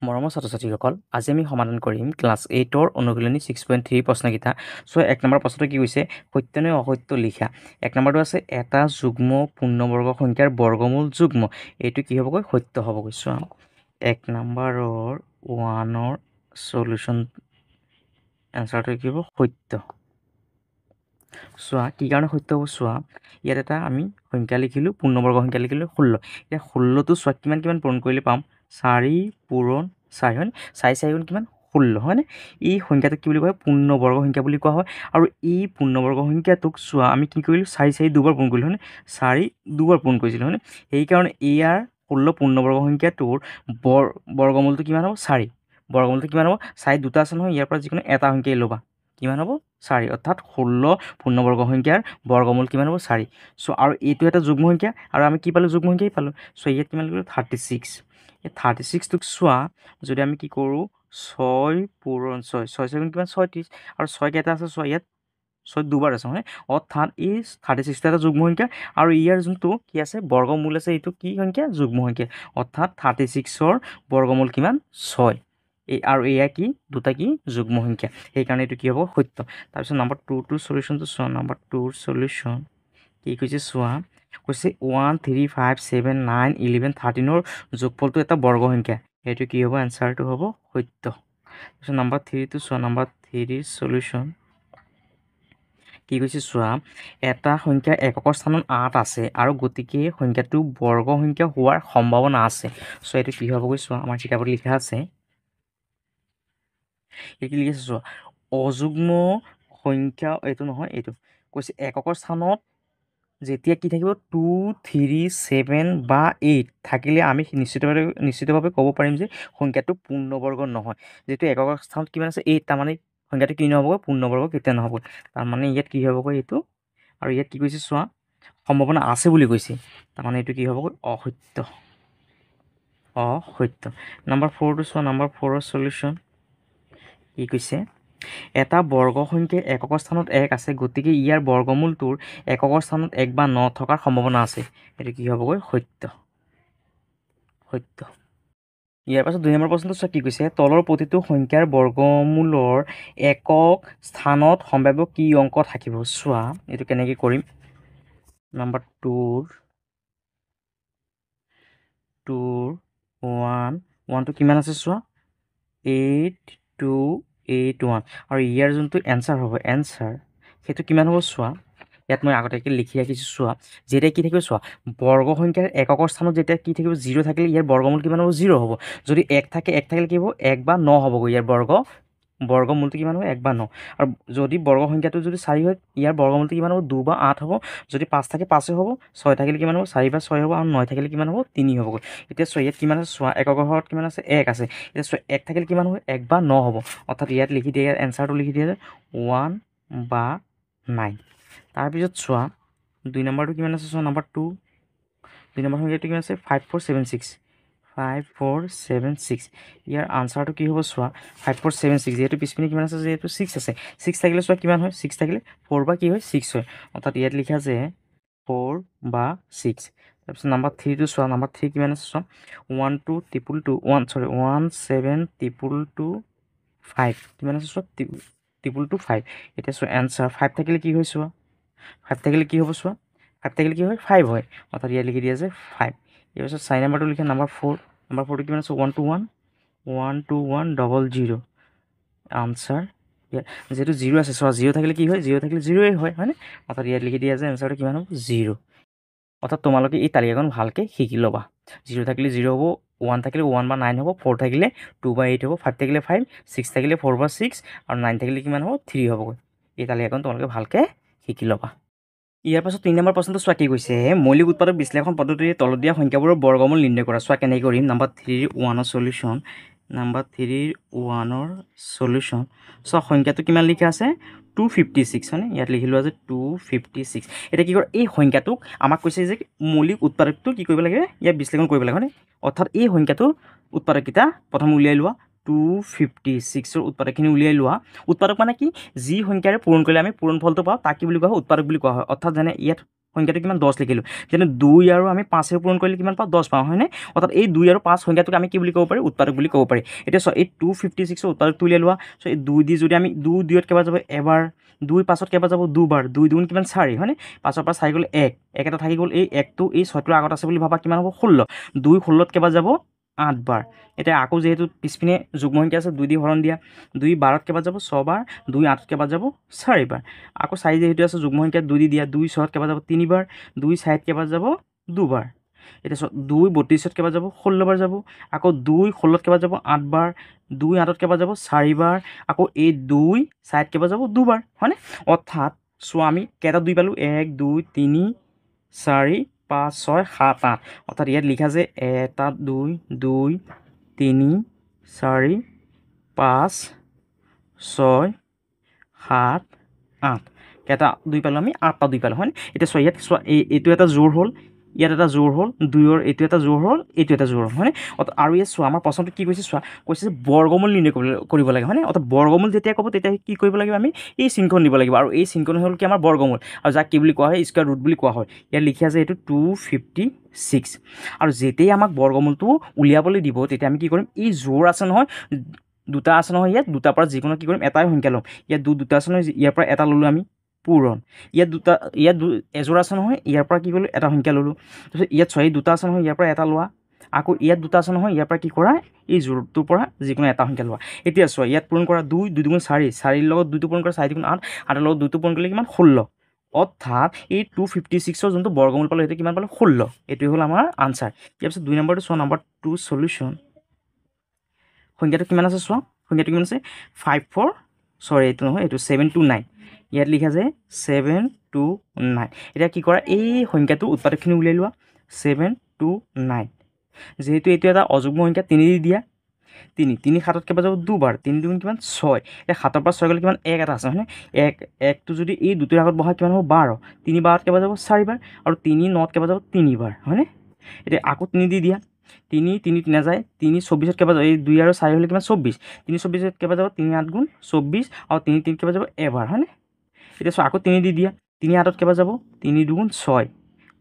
মৰমৰ ছাত্ৰ-ছাত্ৰীসকল আজি আমি সমাধান কৰিম ক্লাছ 8ৰ অনুশীলনী 6.3 প্ৰশ্নকেইটা সো এক নম্বৰ প্ৰশ্নটো কি কৈছে সত্য নে অসত্য লিখা এক নম্বৰটো আছে এটা যুগ্ম পূৰ্ণবৰ্গ সংখ্যাৰ বৰ্গমূল যুগ্ম এইটো কি হ'বগৈ সত্য হ'বগৈ সো এক নম্বৰৰ 1ৰ সলিউশন আনসাৰটো কি হ'ব সত্য সোৱা কি কাৰণে সত্য হ'ব সোৱা ইয়াত এটা আমি সংখ্যা লিখিলো পূৰ্ণবৰ্গ সংখ্যা লিখিলো 16 এতিয়া 16 টো সোৱা কিমান পূৰণ কৰিলে পাম 4 পূৰণ 4 হয় 4 4 গুণ কিমান 16 হয় এই সংখ্যাটো কি বুলি কয় পূৰ্ণবৰ্গ সংখ্যা বুলি কোৱা হয় আৰু এই পূৰ্ণবৰ্গ সংখ্যাটোক সোৱা আমি কি কৰিলো 4 4 দুবাৰ পূৰণ কৰিলো হয় 4 দুবাৰ পূৰণ কৰিছিল হয় এই কাৰণে ইয়াৰ 16 পূৰ্ণবৰ্গ সংখ্যাটোৰ বৰ্গমূলটো কিমান হ'ব 4 বৰ্গমূলটো কিমান হ'ব 4 দুটা আছে নহয় ইয়াৰ পৰা যিকোনো এটা সংখ্যাই ল'বা কিমান হ'ব 4 অৰ্থাৎ 16 পূৰ্ণবৰ্গ সংখ্যাৰ বৰ্গমূল কিমান হ'ব 4 সো আৰু এইটো এটা যুগ্ম সংখ্যা আৰু আমি কি পালো যুগ্ম সংখ্যাই পালো সো ইয়াত কিমান লিখিলো 36 এই 36 টোক সোৱা যদি আমি কি কৰো 6 পূৰণ 6 6 6 গুণ কিমান 36 আৰু 6 কেইটা আছে সোৱা ইয়াত 6 দুবাৰ আছে হয় অৰ্থাৎ এই 36 টো এটা যুগ্ম সংখ্যা আৰু ইয়াৰ যোনটো কি আছে বৰ্গমূল আছে এইটো কি সংখ্যা যুগ্ম সংখ্যা অৰ্থাৎ 36ৰ বৰ্গমূল কিমান 6 এই আৰু এয়া কি দুটা কি যুগ্ম সংখ্যা সেই কাৰণে এটো কি হ'ব সত্য তাৰ পিছত নম্বৰ 2 টো সলিউশনটো সোৱা নম্বৰ 2 ৰ সলিউশন কি কৈছে সোৱা কৈছে 1 3 5 7 9 11 13 ৰ যোগফলটো এটা বৰ্গ সংখ্যা এটো কি হ'ব আনসাৰটো হ'ব সত্য তাৰপিছত নম্বৰ 3 টো সোৱা নম্বৰ 3 ৰ সলিউশন কি কৈছে সোৱা এটা সংখ্যা এককৰ স্থানত 8 আছে আৰু গতিকে সংখ্যাটো বৰ্গ সংখ্যা হোৱাৰ সম্ভাৱনা আছে সো এটো কি হ'বগৈ সোৱা আমাৰ কিতাপত লিখা আছে কি লিখিছে সোৱা অযুগ্ম সংখ্যা এইটো নহয় এইটো কৈছে এককৰ স্থানত যেতিয়া কি থাকিব 2 3 7 বা 8 থাকিলে আমি নিশ্চিতভাৱে ক'ব পাৰিম যে সংখ্যাটো পূৰ্ণবৰ্গ নহয় যেটো এককৰ স্থানত কিমান আছে 8 তাৰ মানে সংখ্যাটো কি নহ'ব পূৰ্ণবৰ্গ কেতিয়া নহ'ব তাৰ মানে ইয়াত কি হ'বগৈ এইটো আৰু ইয়াত কি কৈছে সোৱা সম্ভাৱনা আছে বুলি কৈছে তাৰ মানে এইটো কি হ'বগৈ অসত্য নম্বৰ 4 টো সোৱা নম্বৰ 4 ৰ সলিউশন কি কৈছে এটা বৰ্গ সংখ্যা এককৰ স্থানত 1 আছে গতিকে ইয়াৰ বৰ্গমূলটোৰ এককৰ স্থানত 1 বা 9 থকাৰ সম্ভাৱনা আছে এটো কি হ'বগৈ সত্য ইয়াৰ পাছত 2 নম্বৰ প্ৰশ্নটো কি কৈছে তলৰ প্ৰতিটো সংখ্যাৰ বৰ্গমূলৰ একক স্থানত সম্ভাৱ্য কি অংক থাকিব সোৱা এটো কেনেকৈ কৰিম নম্বৰ 2 1 টো কিমান আছে সোৱা 8 2 8 1 আৰু ইয়াৰ যোনটো এনসাৰ হ'ব এনসাৰ সেইটো কিমান হ'ব সোৱা ইয়াত মই আগতে লিখি ৰাখিছো সোৱা যেতিয়া কি থাকিব সোৱা বৰ্গ সংখ্যাৰ এককৰ স্থানত যেতিয়া কি থাকিব 0 থাকিলে ইয়াৰ বৰ্গমূল কিমান হ'ব 0 হ'ব যদি 1 থাকিলে কি হ'ব 1 বা 9 হ'ব ইয়াৰ বৰ্গমূলটো কিমান হ'ব 1 বা 9 আৰু যদি বৰ্গ সংখ্যাটো যদি 4 হয় ইয়াৰ বৰ্গমূলটো কিমান হ'ব 2 বা 8 হ'ব যদি 5 থাকে 5 হ'ব 6 থাকিলে কিমান হ'ব 4 বা 6 হ'ব আৰু 9 থাকিলে কিমান হ'ব 3 হ'ব এতিয়া সোৱা ইয়াত কিমান আছে সোৱা এককৰ ঘৰত কিমান আছে 1 আছে এতিয়া সোৱা 1 থাকিলে কিমান হ'ব 1 বা 9 হ'ব অৰ্থাৎ ইয়াত লিখি দিয়া এনসাৰটো লিখি দিয়া 1 বা 9 তাৰ পিছত সোৱা 2 নম্বৰটো কিমান আছে সোৱা নম্বৰ 2 নম্বৰ সংখ্যাটো কিমান আছে 5476 ইয়াৰ আনসাৰটো কি হ'ব সোৱা 5476 যেহেতু পিছপিনে কিমান আছে যেহেতু 6 আছে 6 থাকিলে সোৱা কিমান হয় 6 থাকিলে 4 বা কি হয় 6 হয় অৰ্থাৎ ইয়াত লিখা আছে 4 বা 6 তাৰপিছত নম্বৰ 3 টো সোৱা নম্বৰ 3 কিমান আছে সোৱা 17225 কিমান আছে সোৱা 225 এতিয়া সোৱা এনসাৰ 5 থাকিলে কি হয় সোৱা 5 থাকিলে কি হ'ব সোৱা 5 থাকিলে কি হয় 5 হয় অৰ্থাৎ ইয়াত লিখি দিয়া আছে 5 ইয়াৰ পিছত 4 নম্বৰটো লিখা নম্বৰ 4 টো কিমান আছে 12100 আনসাৰ যেহেতু 0 আছে সোৱা 0 থাকিলে কি হয় 0 থাকিলে 0 হয় হয়নে অৰ্থাৎ ইয়াত লিখি দিয়া আছে এনসাৰটো কিমান হ'ব 0 অৰ্থাৎ তোমালোকে এই তালিকাখন ভালকে শিকি ল'বা 0 থাকিলে 0 হ'ব 1 থাকিলে 1 বা 9 হ'ব 4 থাকিলে 2 বা 8 হ'ব 5 থাকিলে 5 6 থাকিলে 4 বা 6 আৰু 9 থাকিলে কিমান হ'ব 3 হ'বগৈ এই তালিকাখন তোমালোকে ভালকে শিকি ল'বা ইয়াৰ পাছত 3 নম্বৰ প্ৰশ্নটো সোৱা কি কৈছে মৌলিক উৎপাদক বিশ্লেষণ পদ্ধতিৰে তলত দিয়া সংখ্যাবোৰৰ বৰ্গমূল নিৰ্ণয় কৰা সোৱা কেনেকৈ কৰিম নম্বৰ 3 1 ৰ সলিউশন নম্বৰ 3 1 ৰ সলিউশন সোৱা সংখ্যাটো কিমান লিখা আছে 256 হয়নে ইয়াত লিখিলো আছে 256 এটা কি কৰে এই সংখ্যাটোক আমাক কৈছে যে মৌলিক উৎপাদকটো কি কৰিব লাগে ইয়াত বিশ্লেষণ কৰিব লাগে হয়নে অৰ্থাৎ এই সংখ্যাটো উৎপাদককিটা প্ৰথম উলিয়াই লোৱা 256 ৰ উৎপাদকখিনি উলিয়াই লোৱা উৎপাদক মানে কি যি সংখ্যাৰে পূৰণ কৰিলে আমি পূৰণফলটো পাওঁ তাক কি বুলি কোৱা হয় উৎপাদক বুলি কোৱা হয় অৰ্থাৎ যেনে ইয়াত সংখ্যাটো কিমান 10 লিখিলোঁ যেনে 2 আৰু আমি 5 পূৰণ কৰিলে কিমান পাওঁ 10 পাওঁ হয়নে অৰ্থাৎ এই 2 আৰু 5 সংখ্যাটোক আমি কি বুলি ক'ব পাৰি উৎপাদক বুলি ক'ব পাৰি এতিয়া এই 256 ৰ উৎপাদকটো উলিয়াই লোৱা এই 2 দি যদি আমি 2 2ত কেইবাৰ যাব এবাৰ 2 5ত কেইবাৰ যাব দুবাৰ 2 2 কিমান 4 হয়নে 5ৰ পৰা 4 গ'লে 1 এটা থাকি গ'ল এই 1টো এই 6টোৰ আগত আছে বুলি ভাবা কিমান হ'ব 16 2 16ত কেইবাৰ যাব 8 বাৰ এতিয়া আকৌ যেহেতু পিছপিনে যুগ্ম সংখ্যা আছে 2 দি হৰণ দিয়া 2 12ত কেইবাৰ যাব 6 বাৰ 2 8ত কেইবাৰ যাব 4 বাৰ আকৌ 4 যেহেতু আছে যুগ্ম সংখ্যা 2 দি দিয়া 2 6ত কেইবাৰ যাব 3 বাৰ 2 4ত কেইবাৰ যাব 2 বাৰ এতিয়া 2 32ত কেইবাৰ যাব 16 বাৰ যাব আকৌ 2 16ত কেইবাৰ যাব 8 বাৰ 2 8ত কেইবাৰ যাব 4 বাৰ আকৌ এই 2 4ত কেইবাৰ যাব 2 বাৰ হয়নে অৰ্থাৎ চোৱা আমি কেইটা 2 পালোঁ 1 2 3 4 5 6 7 8 অৰ্থাৎ ইয়াত লিখা যে 1 2 2 3 4 5 6 7 8 কেইটা 2 পালোঁ আমি 8টা 2 পালোঁ হয় এতিয়া চোৱা ইয়াত চোৱা এইটো এটা জোৰ হ'ল ইয়াত এটা জোৰ হ'ল 2ৰ এইটো এটা জোৰ হ'ল এইটো এটা জোৰ হ'ল হয়নে আৰু ইয়াত চোৱা আমাৰ প্ৰশ্নটো কি কৈছে চোৱা কৈছে যে বৰ্গমূল নিৰ্ণয় কৰিব লাগে হয়নে অৰ্থাৎ বৰ্গমূল যেতিয়া ক'ব তেতিয়া কি কৰিব লাগিব আমি এই চিনখন দিব লাগিব আৰু এই চিনখন হ'ল কি আমাৰ বৰ্গমূল আৰু যাক কি বুলি কোৱা হয় স্কয়াৰ ৰুট বুলি কোৱা হয় ইয়াত লিখি আছে এইটো 256 আৰু যেতিয়াই আমাক বৰ্গমূলটো উলিয়াবলৈ দিব তেতিয়া আমি কি কৰিম এই জোৰ আছে নহয় দুটা আছে নহয় ইয়াত দুটাৰ পৰা যিকোনো কি কৰিম এটাই সংখ্যা ল'ম ইয়াত দুটা আছে নহয় ইয়াৰ পৰা এটা ল'লোঁ আমি পূৰণ ইয়াত এযোৰ আছে নহয় ইয়াৰ পৰা কি কৰিলোঁ এটা সংখ্যা ল'লোঁ তাৰপিছত ইয়াত 6 দুটা আছে নহয় ইয়াৰ পৰা এটা লোৱা আকৌ ইয়াত দুটা আছে নহয় ইয়াৰ পৰা কি কৰা এই জোৰটোৰ পৰা যিকোনো এটা সংখ্যা লোৱা এতিয়া চোৱা ইয়াত পূৰণ কৰা 2 2 2 4 4ৰ লগত 2টো পূৰণ কৰা 4 2 8 8ৰ লগত 2টো পূৰণ কৰিলে কিমান 16 অৰ্থাৎ এই 256ৰ যোনটো বৰ্গমূল পালোঁ সেইটো কিমান পালোঁ 16 এইটোৱে হ'ল আমাৰ আনচাৰ ইয়াৰ পিছত 2 নম্বৰটো চোৱা নম্বৰ 2 সলিউশ্যন সংখ্যাটো কিমান আছে চোৱা সংখ্যাটো কিমান আছে এইটো নহয় এইটো 729 ইয়াত লিখা যায় 729 এতিয়া কি কৰা এই সংখ্যাটোৰ উৎপাদকখিনি উলিয়াই লোৱা 729 যেহেতু এইটো এটা অযুগ্ম সংখ্যা 3 দি দিয়া 3 3 7ত কেইবাৰ যাব দুবাৰ 3 2 কিমান 6 এতিয়া 7ৰ পৰা 6 গ'লে কিমান 1 এটা আছে হয়নে 1টো যদি এই দুটোৰ আগত বহাই কিমান হ'ব 12 3 12ত কেইবাৰ যাব 4 বাৰ আৰু 3 9ত কেইবাৰ যাব 3 বাৰ হয়নে এতিয়া আকৌ 3 দি দিয়া 3 3 3 যায় 3 24ত কেইবাৰ যাব এই 2 আৰু 4 হ'লে কিমান 24 3 24ত কেইবাৰ যাব 3 8 গুণ 24 আৰু 3 3 কেইবাৰ যাব এবাৰ হয়নে এতিয়া চোৱা আকৌ 3 দি দিয়া 3 8ত কেইবাৰ যাব 3 2 গুণ 6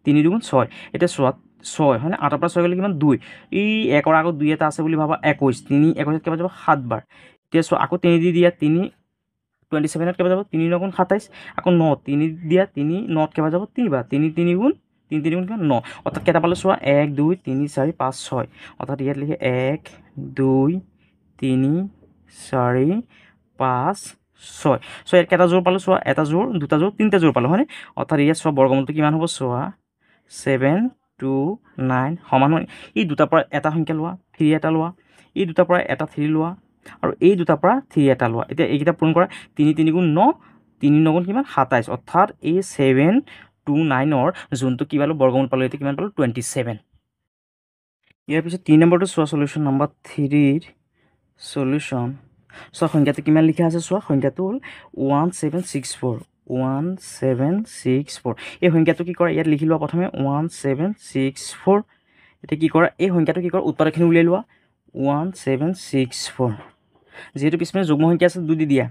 3 2 গুণ 6 এতিয়া চোৱা 6 হয়নে 8ৰ পৰা 6 গ'লে কিমান 2 এই 1ৰ আগত 2 এটা আছে বুলি ভাবা 21 3 21ত কেইবাৰ যাব 7 বাৰ এতিয়া চোৱা আকৌ 3 দি দিয়া 3 27ত কেইবাৰ যাব 3 9 গুণ 27 আকৌ 9 3 দিয়া 3 9ত কেইবাৰ যাব 3 বাৰ 3 3 গুণ 3 3 গুণ কিমান 9 অৰ্থাৎ কেইটা পালোঁ চোৱা 1 2 3 4 5 6 অৰ্থাৎ ইয়াত লিখে 1 2 3 4 5 6 ইয়াত কেইটা জোৰ পালোঁ চোৱা এটা জোৰ দুটা জোৰ তিনিটা জোৰ পালোঁ হয়নে অৰ্থাৎ ইয়াত চোৱা বৰ্গমূলটো কিমান হ'ব চোৱা 729 সমান হয় এই দুটাৰ পৰা এটা সংখ্যা লোৱা 3 এটা লোৱা এই দুটাৰ পৰা এটা 3 লোৱা আৰু এই দুটাৰ পৰা 3 এটা লোৱা এতিয়া এইকেইটা পূৰণ কৰা 3 3 গুণ 9 3 9 গুণ কিমান 27 অৰ্থাৎ এই 729ৰ যোনটো কি পালোঁ বৰ্গমূল পালোঁ এইটো কিমান পালোঁ 27 ইয়াৰ পিছত 3 নম্বৰটো চোৱা সলিউশ্যন নম্বৰ 3ৰ সলিউশ্যন চোৱা সংখ্যাটো কিমান লিখা আছে চোৱা সংখ্যাটো হ'ল 1764 1764 এই সংখ্যাটো কি কৰা ইয়াত লিখি লোৱা প্ৰথমে 1764 এতিয়া কি কৰা এই সংখ্যাটো কি কৰা উৎপাদকখিনি উলিয়াই লোৱা 1764 যেহেতু পিছপিনে যুগ্ম সংখ্যা আছে 2 দি দিয়া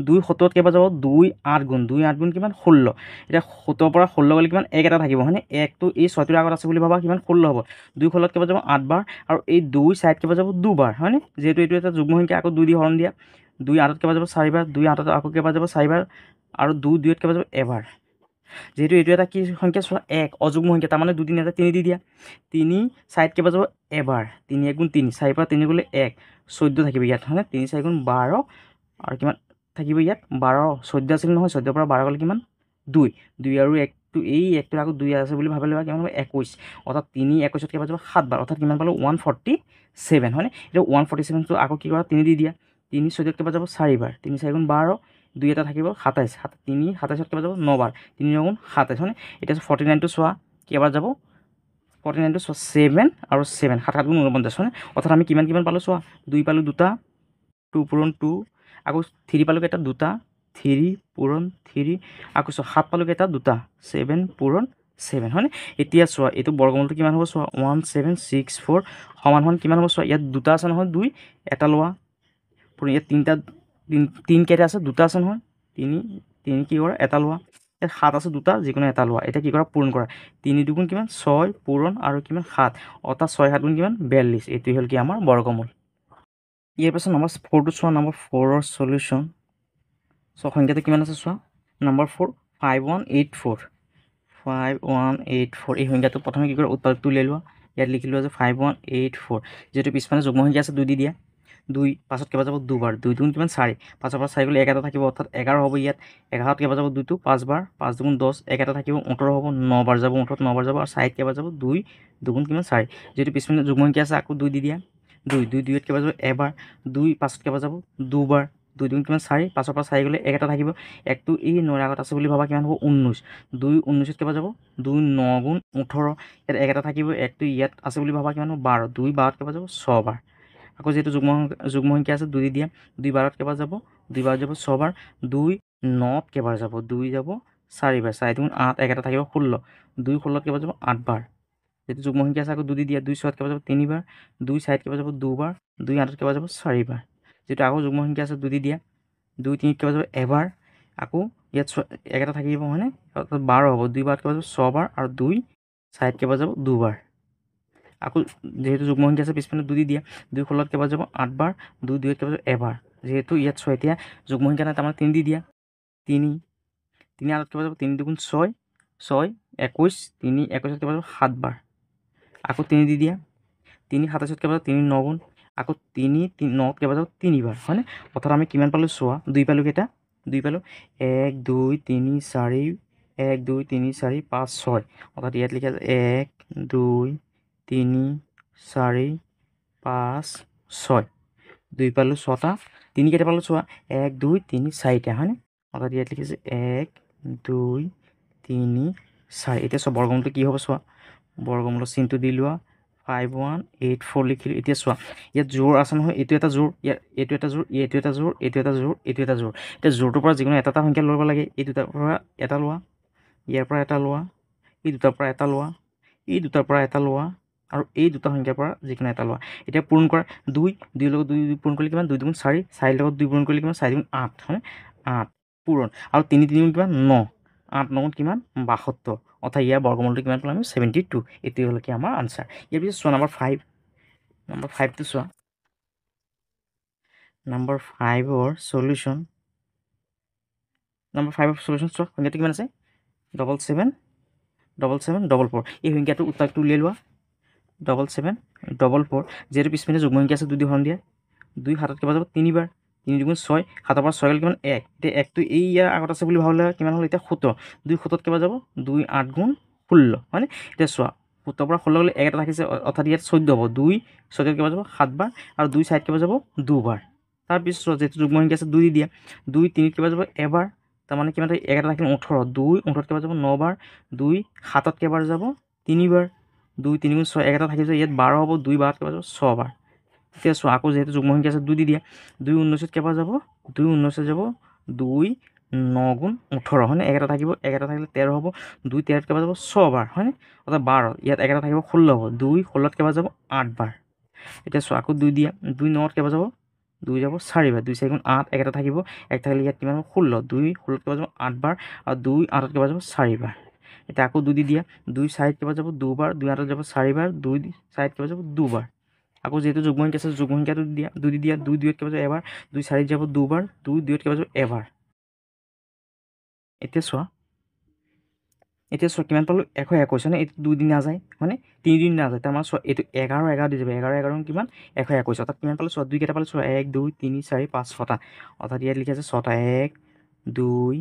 2 7ত কেইবাৰ যাব 2 8 গুণ 2 8 গুণ কিমান 16 এতিয়া 7ৰ পৰা 16 গ'লে কিমান 1 এটা থাকিব হয়নে 1টো এই 6টোৰ আগত আছে বুলি ভাবা কিমান 16 হ'ব 2 16ত কেইবাৰ যাব 8 বাৰ আৰু এই 2 4ত কেইবাৰ যাব 2 বাৰ হয়নে যেহেতু এইটো এটা যুগ্ম সংখ্যা আকৌ 2 দি হৰণ দিয়া 2 8ত কেইবাৰ যাব 4 বাৰ 2 8ত আকৌ কেইবাৰ যাব 4 বাৰ আৰু 2 2ত কেইবাৰ যাব এবাৰ যেহেতু এইটো এটা কি সংখ্যা চোৱা 1 অযুগ্ম সংখ্যা তাৰমানে 2 3 এটা 3 দি দিয়া 3 4ত কেইবাৰ যাব এবাৰ 3 1 গুণ 3 4 পৰা 3 গ'লে 1 14 থাকিব ইয়াত হয়নে 3 4 গুণ 12 আৰু কিমান থাকিব ইয়াত 12 14 আছিল নহয় 14ৰ পৰা 12 গ'লে কিমান 2 2 আৰু 1টো এই 1টোৰ আগত 2 আছে বুলি ভাবিলে কিমান হ'ব 21 অৰ্থাৎ 3 21ত কেইবাৰ যাব 7 বাৰ অৰ্থাৎ কিমান পালোঁ 147 হয়নে এতিয়া 147টো আকৌ কি কৰা 3 দি দিয়া 3 14ত কেইবাৰ যাব 4 বাৰ 3 4 গুণ 12 2 এটা থাকিব 27 3 27ত কেইবাৰ যাব 9 বাৰ 3 9 গুণ 27 হয়নে এতিয়া 49টো চোৱা কেইবাৰ যাব 49টো চোৱা 7 আৰু 7 7 7 গুণ 49 হয়নে অৰ্থাৎ আমি কিমান কিমান পালোঁ চোৱা 2 পালোঁ দুটা 2 পূৰণ 2 আকৌ 3 পালোঁ কেইটা দুটা 3 পূৰণ 3 আকৌ চোৱা 7 পালোঁ কেইটা দুটা 7 পূৰণ 7 হয়নে এতিয়া চোৱা এইটো বৰ্গমূলটো কিমান হ'ব চোৱা 1764 সমান কিমান হ'ব চোৱা ইয়াত দুটা আছে নহয় 2 এটা লোৱা পূৰণ ইয়াত তিনিটা 3 কেইটা আছে দুটা আছে নহয় 3 3 কি কৰা এটা লোৱা ইয়াত 7 আছে দুটা যিকোনো এটা লোৱা এতিয়া কি কৰা পূৰণ কৰা 3 দুগুণ কিমান 6 পূৰণ আৰু কিমান 7 অৰ্থাৎ 6 7 গুণ কিমান 42 এইটোৱে হ'ল কি আমাৰ বৰ্গমূল ইয়াৰ পাছত নম্বৰ 4টো চোৱা নম্বৰ 4ৰ সলিউশন সংখ্যাটো কিমান আছে চোৱা নম্বৰ 4 5184 5184 এই সংখ্যাটো প্ৰথমে কি কৰা উৎপাদকটো উলিয়াই লোৱা ইয়াত লিখি লোৱা যে 5184 যেহেতু পিছফালে যুগ্ম সংখ্যা আছে 2 দি দিয়া 2 পাছত কেইবাৰ যাব দুবাৰ 2 দুগুণ কিমান 4 পাছৰ পৰা 4 গ'লে 1 এটা থাকিব অৰ্থাৎ 11 হ'ব ইয়াত 11ত কেইবাৰ যাব 2টো 5 বাৰ 5 দুগুণ 10 1 এটা থাকিব 18 হ'ব 9 বাৰ যাব 18ত 9 বাৰ যাব আৰু 4 কেইবাৰ যাব 2 দুগুণ কিমান 4 যেহেতু পিছফালে যুগ্ম সংখ্যা আছে আকৌ 2 দি দিয়া 2 2ত কেইবাৰ যাব এবাৰ 2 পাছত কেইবাৰ যাব দুবাৰ 2 দুগুণ কিমান 4 পাছৰ পৰা 4 গ'লে 1 এটা থাকিব 1টো এই 9ৰ আগত আছে বুলি ভাবা কিমান হ'ব 19 2 19ত কেইবাৰ যাব 2 9 গুণ 18 ইয়াত 1 এটা থাকিব 1টো ইয়াত আছে বুলি ভাবা কিমান হ'ব 12 2 12ত কেইবাৰ যাব 6 বাৰ আকৌ যেহেতু যুগ্ম সংখ্যা আছে 2 দি দিয়া 2 12ত কেইবাৰ যাব 2 বাৰ যাব 6 বাৰ 2 9ত কেইবাৰ যাব 2 যাব 4 বাৰ 4 দুগুণ 8 1 এটা থাকিব 16 2 16ত কেইবাৰ যাব 8 বাৰ যেহেতু যুগ্ম সংখ্যা আছে আকৌ 2 দি দিয়া 2 6ত কেইবাৰ যাব 3 বাৰ 2 4ত কেইবাৰ যাব 2 বাৰ 2 8ত কেইবাৰ যাব 4 বাৰ যেহেতু আকৌ যুগ্ম সংখ্যা আছে 2 দি দিয়া 2 3ত কেইবাৰ যাব এবাৰ আকৌ ইয়াত 1 এটা থাকিব হয়নে অৰ্থাৎ 12 হ'ব 2 বাৰত কেইবাৰ যাব 6 বাৰ আৰু 2 4ত কেইবাৰ যাব 2 বাৰ আকৌ যেহেতু যুগ্ম সংখ্যা আছে পিছফালে 2 দি দিয়া 2 16ত কেইবাৰ যাব 8 বাৰ 2 2ত কেইবাৰ যাব এবাৰ যেহেতু ইয়াত 6 এতিয়া যুগ্ম সংখ্যা নাই তাৰমানে 3 দি দিয়া 3 3 8ত কেইবাৰ যাব 3 দুগুণ 6 6 21 3 21ত কেইবাৰ যাব 7 বাৰ আকৌ 3 দি দিয়া 3 27ত কেইবাৰ যাব 3 9 গুণ আকৌ 3 9ত কেইবাৰ যাব 3 বাৰ হয়নে অৰ্থাৎ আমি কিমান পালোঁ চোৱা 2 পালোঁ কেইটা 2 পালোঁ 1 2 3 4 1 2 3 4 5 6 অৰ্থাৎ ইয়াত লিখা আছে 1 2 3 4 5 6 2 পালোঁ 6টা 3 কেইটা পালোঁ চোৱা 1 2 3 4টা হয়নে অৰ্থাৎ ইয়াত লিখিছে 1 2 3 4 এতিয়া চোৱা বৰ্গমূলটো কি হ'ব চোৱা বৰ্গমূলৰ চিনটো দি লোৱা 5184 লিখিলোঁ এতিয়া চোৱা ইয়াত জোৰ আছে নহয় এইটো এটা জোৰ ইয়াত এইটো এটা জোৰ এইটো এটা জোৰ এইটো এটা জোৰ এইটো এটা জোৰ এতিয়া জোৰটোৰ পৰা যিকোনো এটা সংখ্যা ল'ব লাগে এই দুটাৰ পৰা এটা লোৱা ইয়াৰ পৰা এটা লোৱা এই দুটাৰ পৰা এটা লোৱা এই দুটাৰ পৰা এটা লোৱা আৰু এই দুটা সংখ্যাৰ পৰা যিকোনো এটা লোৱা এতিয়া পূৰণ কৰা 2 2 লগত 2 পূৰণ কৰিলে কিমান 2 দুগুণ 4 4 লগত 2 পূৰণ কৰিলে কিমান 4 দুগুণ 8 হয় 8 পূৰণ আৰু 3 3 গুণ কিমান 9 8 9 গুণ কিমান 72 অৰ্থাৎ ইয়াৰ বৰ্গমূলটো কিমান পালোঁ আমি 72 এইটোৱে হ'ল কি আমাৰ আনচাৰ ইয়াৰ পিছত চোৱা নম্বৰ 5টো চোৱা নম্বৰ 5ৰ সলিউশন নম্বৰ 5ৰ সলিউশন চোৱা সংখ্যাটো কিমান আছে 77 77 44 এই সংখ্যাটোৰ উত্তৰটো উলিয়াই লোৱা 77 44 যেহেতু পিছপিনে যুগ্ম সংখ্যা আছে 2 দি হৰণ দিয়া 2 7ত কেইবাৰ যাব 3 বাৰ 3 দুগুণ 6 7ৰ পৰা 6 গ'লে কিমান 1 এতিয়া 1টো এই ইয়াৰ আগত আছে বুলি ভাবিলে কিমান হ'ল এতিয়া 17 2 17ত কেইবাৰ যাব 2 8 গুণ 16 হয়নে এতিয়া চোৱা 17ৰ পৰা 16 গ'লে 1 এটা থাকিছে অৰ্থাৎ ইয়াত 14 হ'ব 2 14ত কেইবাৰ যাব 7 বাৰ আৰু 2 4ত কেইবাৰ যাব 2 বাৰ তাৰপিছত যেহেতু যুগ্ম সংখ্যা আছে 2 দি দিয়া 2 3ত কেইবাৰ যাব এবাৰ তাৰমানে কিমান 1 এটা থাকিলে 18 2 18ত কেইবাৰ যাব 9 বাৰ 2 7ত কেইবাৰ যাব 3 বাৰ 2 3 গুণ 6 1 এটা থাকিছে ইয়াত 12 হ'ব 2 12ত কেইবাৰ যাব 6 বাৰ এতিয়া চোৱা আকৌ যেহেতু যুগ্ম সংখ্যা আছে 2 দি দিয়া 2 19ত কেইবাৰ যাব 2 19ত যাব 2 9 গুণ 18 হয়নে 1 এটা থাকিব 1 এটা থাকিলে 13 হ'ব 2 13ত কেইবাৰ যাব 6 বাৰ হয়নে অৰ্থাৎ 12 ইয়াত 1 এটা থাকিব 16 হ'ব 2 16ত কেইবাৰ যাব 8 বাৰ এতিয়া চোৱা আকৌ 2 দিয়া 2 9ত কেইবাৰ যাব 2 যাব 4 বাৰ 2 4 গুণ 8 1 এটা থাকিব 1 থাকিলে ইয়াত কিমান হ'ব 16 2 16ত কেইবাৰ যাব 8 বাৰ আৰু 2 8ত কেইবাৰ যাব 4 বাৰ এতিয়া আকৌ 2 দি দিয়া 2 4ত কেইবাৰ যাব 2 বাৰ 2 8ত যাব 4 বাৰ 2 4ত কেইবাৰ যাব 2 বাৰ আকৌ যেহেতু যুগ্ম সংখ্যা আছে যুগ্ম সংখ্যাটো দিয়া 2 দি দিয়া 2 2ত কেইবাৰ যাব এবাৰ 2 4ত যাব 2 বাৰ 2 2ত কেইবাৰ যাব এবাৰ এতিয়া চোৱা কিমান পালোঁ 121 হয়নে এইটো 2 দিন নাযায় হয়নে 3 দিন নাযায় তাৰমানে চোৱা এইটো 11 11 দি যাব 11 11 কিমান 121 অৰ্থাৎ কিমান পালোঁ চোৱা 2 কেইটা পালোঁ চোৱা 1 2 3 4 5 6টা অৰ্থাৎ ইয়াত লিখি আছে 6টা 1 2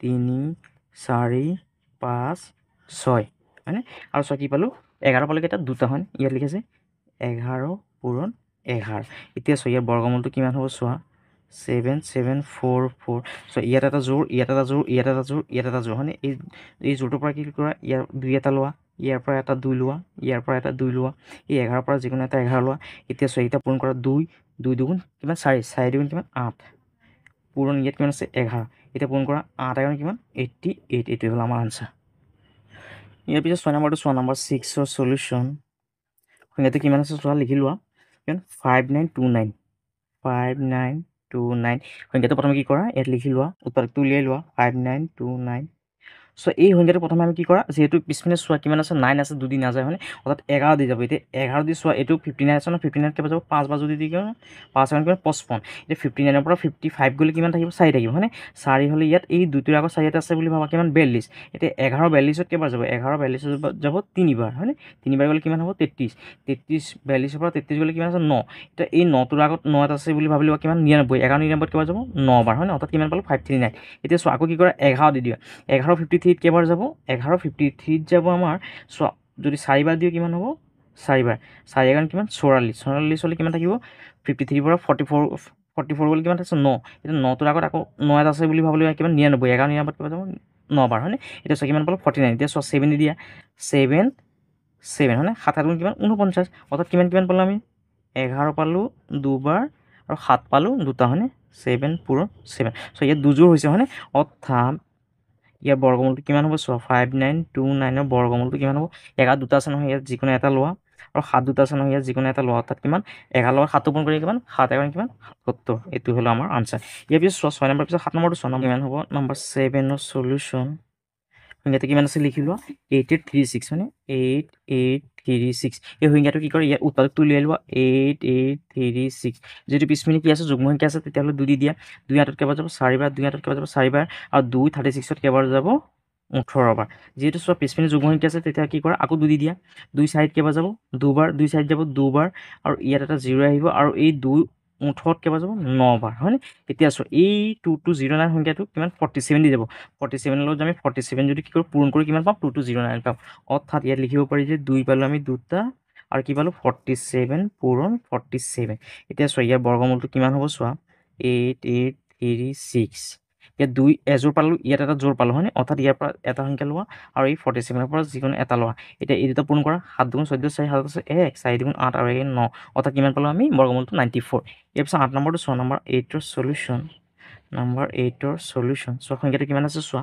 3 4 5 6 হয়নে আৰু চোৱা কি পালোঁ 11 পালোঁ কেইটা দুটা হয় ইয়াত লিখি আছে 11 পূৰণ 11 এতিয়া চোৱা ইয়াৰ বৰ্গমূলটো কিমান হ'ব চোৱা 7744 চ' ইয়াত এটা জোৰ ইয়াত এটা জোৰ ইয়াত এটা জোৰ ইয়াত এটা জোৰ হয়নে এই জোৰটোৰ পৰা কি কৰা ইয়াৰ 2 এটা লোৱা ইয়াৰ পৰা এটা 2 লোৱা ইয়াৰ পৰা এটা 2 লোৱা এই 11ৰ পৰা যিকোনো এটা 11 লোৱা এতিয়া চোৱা এইটা পূৰণ কৰা 2 2 দুগুণ কিমান 4 4 দুগুণ কিমান 8 পূৰণ ইয়াত কিমান আছে 11 এতিয়া পূৰণ কৰা 8 11 কিমান 88 এইটোৱে হ'ল আমাৰ আনচাৰ ইয়াৰ পিছত 6 নম্বৰটো চোৱা নম্বৰ 6ৰ সলিউশন সংখ্যাটো কিমান আছে চোৱা লিখি লোৱা কিমান 5929 5929 সংখ্যাটো প্ৰথমে কি কৰা ইয়াত লিখি লোৱা উত্তৰটো উলিয়াই লোৱা 5929 সো এই সংখ্যাটো প্ৰথমে আমি কি কৰা যেহেতু পিছপিনে চোৱা কিমান আছে 9 আছে 2 দি নাযায় হয়নে অৰ্থাৎ 11 দি যাব এতিয়া 11 দি চোৱা এইটো 59 আছে ন 59 কেবা যাব 5 বা যদি দি কিমান 5 কিমান 55 এতিয়া 59 পৰা 55 গ'লে কিমান থাকিব 4 থাকিব হয়নে 4 হ'লে ইয়াত এই দুইটোৰ আগত 4 আছে বুলি ভাবা কিমান 42 এতিয়া 11 42ত কেবাৰ যাব 11 42ত যাব 3বাৰ হয়নে 3বাৰ গ'লে কিমান হ'ব 33 33 42 পৰা 33 গ'লে কিমান আছে 9 এতিয়া এই 9টোৰ আগত 9 আছে বুলি ভাবিলে কিমান 99 11 99 কেবাৰ যাব 9 বাৰ হয় না অৰ্থাৎ কিমান পালো 539 এতিয়া চোৱা আকৌ কি কৰা 11 দি দিয়া 11 53 কেবাৰ যাব 11 53 যাব আমাৰ চোৱা যদি 4 বাৰ দিও কিমান হ'ব 4 বাৰ 4 এগান কিমান 44 44 হ'লে কিমান থাকিব 53 পৰা 44 গ'লে কিমান আছে 9 এতিয়া 9টোৰ আগত আকৌ 9 আছে বুলি ভাবিলে কিমান 99 11 99 কেবাৰ যাব 9 বাৰ হয়নে এতিয়া চোৱা কিমান পালো 49 এতিয়া চোৱা 7 দি দিয়া 7 7 হয়নে 7 গুণ কিমান 49 অৰ্থাৎ কিমান পালো আমি 11 পালো দুবাৰ আৰু 7 পালো দুটা হয়নে 7 পূৰণ 7 সো ইয়াত দুযোৰ হৈছে হয়নে অৰ্থাৎ ইয়াৰ বৰ্গমূলটো কিমান হ'ব চোৱা 5929 ৰ বৰ্গমূলটো কিমান হ'ব 11 দুটা আছে নহয় ইয়াত যিকোনো এটা লোৱা আৰু 7 দুটা আছে নহয় ইয়াত যিকোনো এটা লোৱা অৰ্থাৎ কিমান 11 লগত 7 পূৰণ কৰি কিমান 7 11 কিমান 70 এইটো হলো আমাৰ আনসাৰ ইয়াৰ পিছত চোৱা 6 নম্বৰ পিছত 7 নম্বৰটো 6 নম্বৰ কিমান হ'ব নম্বৰ 7 ৰ সলিউশন সংখ্যাটো কিমান আছে লিখি লোৱা 8836 মানে 8836 এই সংখ্যাটো কি কৰে ইয়াৰ উৎপাদকটো উলিয়াই লোৱা 8836 যদি পিছমিনি কি আছে যুগ্ম সংখ্যা আছে তেতিয়াহ'লে 2 দি দিয়া 2 হাতত কেবাৰ যাব 4 বাৰ 2 হাতত কেবাৰ যাব 4 বাৰ আৰু 2 36ত কেবাৰ যাব 18 বাৰ যেহেতু চোৱা পিছমিনি যুগ্ম সংখ্যা আছে তেতিয়া কি কৰা আকৌ 2 দি দিয়া 2 সাইড কেবাৰ যাব দুবাৰ 2 সাইড যাব দুবাৰ আৰু ইয়াত এটা 0 আহিব আৰু এই 2 18ত কেবাৰ যাব 9 বাৰ হয়নে এতিয়া চোৱা এই 2209 সংখ্যাটো কিমান 47 দি যাব 47 লগত আমি 47 যদি কি কৰোঁ পূৰণ কৰি কিমান পাম 2209 পাম অৰ্থাৎ ইয়াত লিখিব পাৰি যে 2 পালো আমি দুটা আৰু কি পালো 47 পূৰণ 47 এতিয়া চোৱা ইয়াৰ বৰ্গমূলটো কিমান হ'ব চোৱা 8836 ইয়াত 2 এযোৰ পালো ইয়াত এটা জোৰ পালো হয়নে অৰ্থাৎ ইয়াৰ পৰা এটা সংখ্যা লোৱা আৰু এই 47 পৰা যিকোনো এটা লোৱা এতিয়া এই দুটা পূৰণ কৰা 7 দুগুণ 14 4 7 আছে 1 4 দুগুণ 8 আৰু 1 9 অৰ্থাৎ কিমান পালো আমি বৰ্গমূলটো 94 ইয়াৰ পিছত 8 নম্বৰটো চোৱা নম্বৰ 8 ৰ সলিউশন নম্বৰ 8 ৰ সলিউশন চোৱা সংখ্যাটো কিমান আছে চোৱা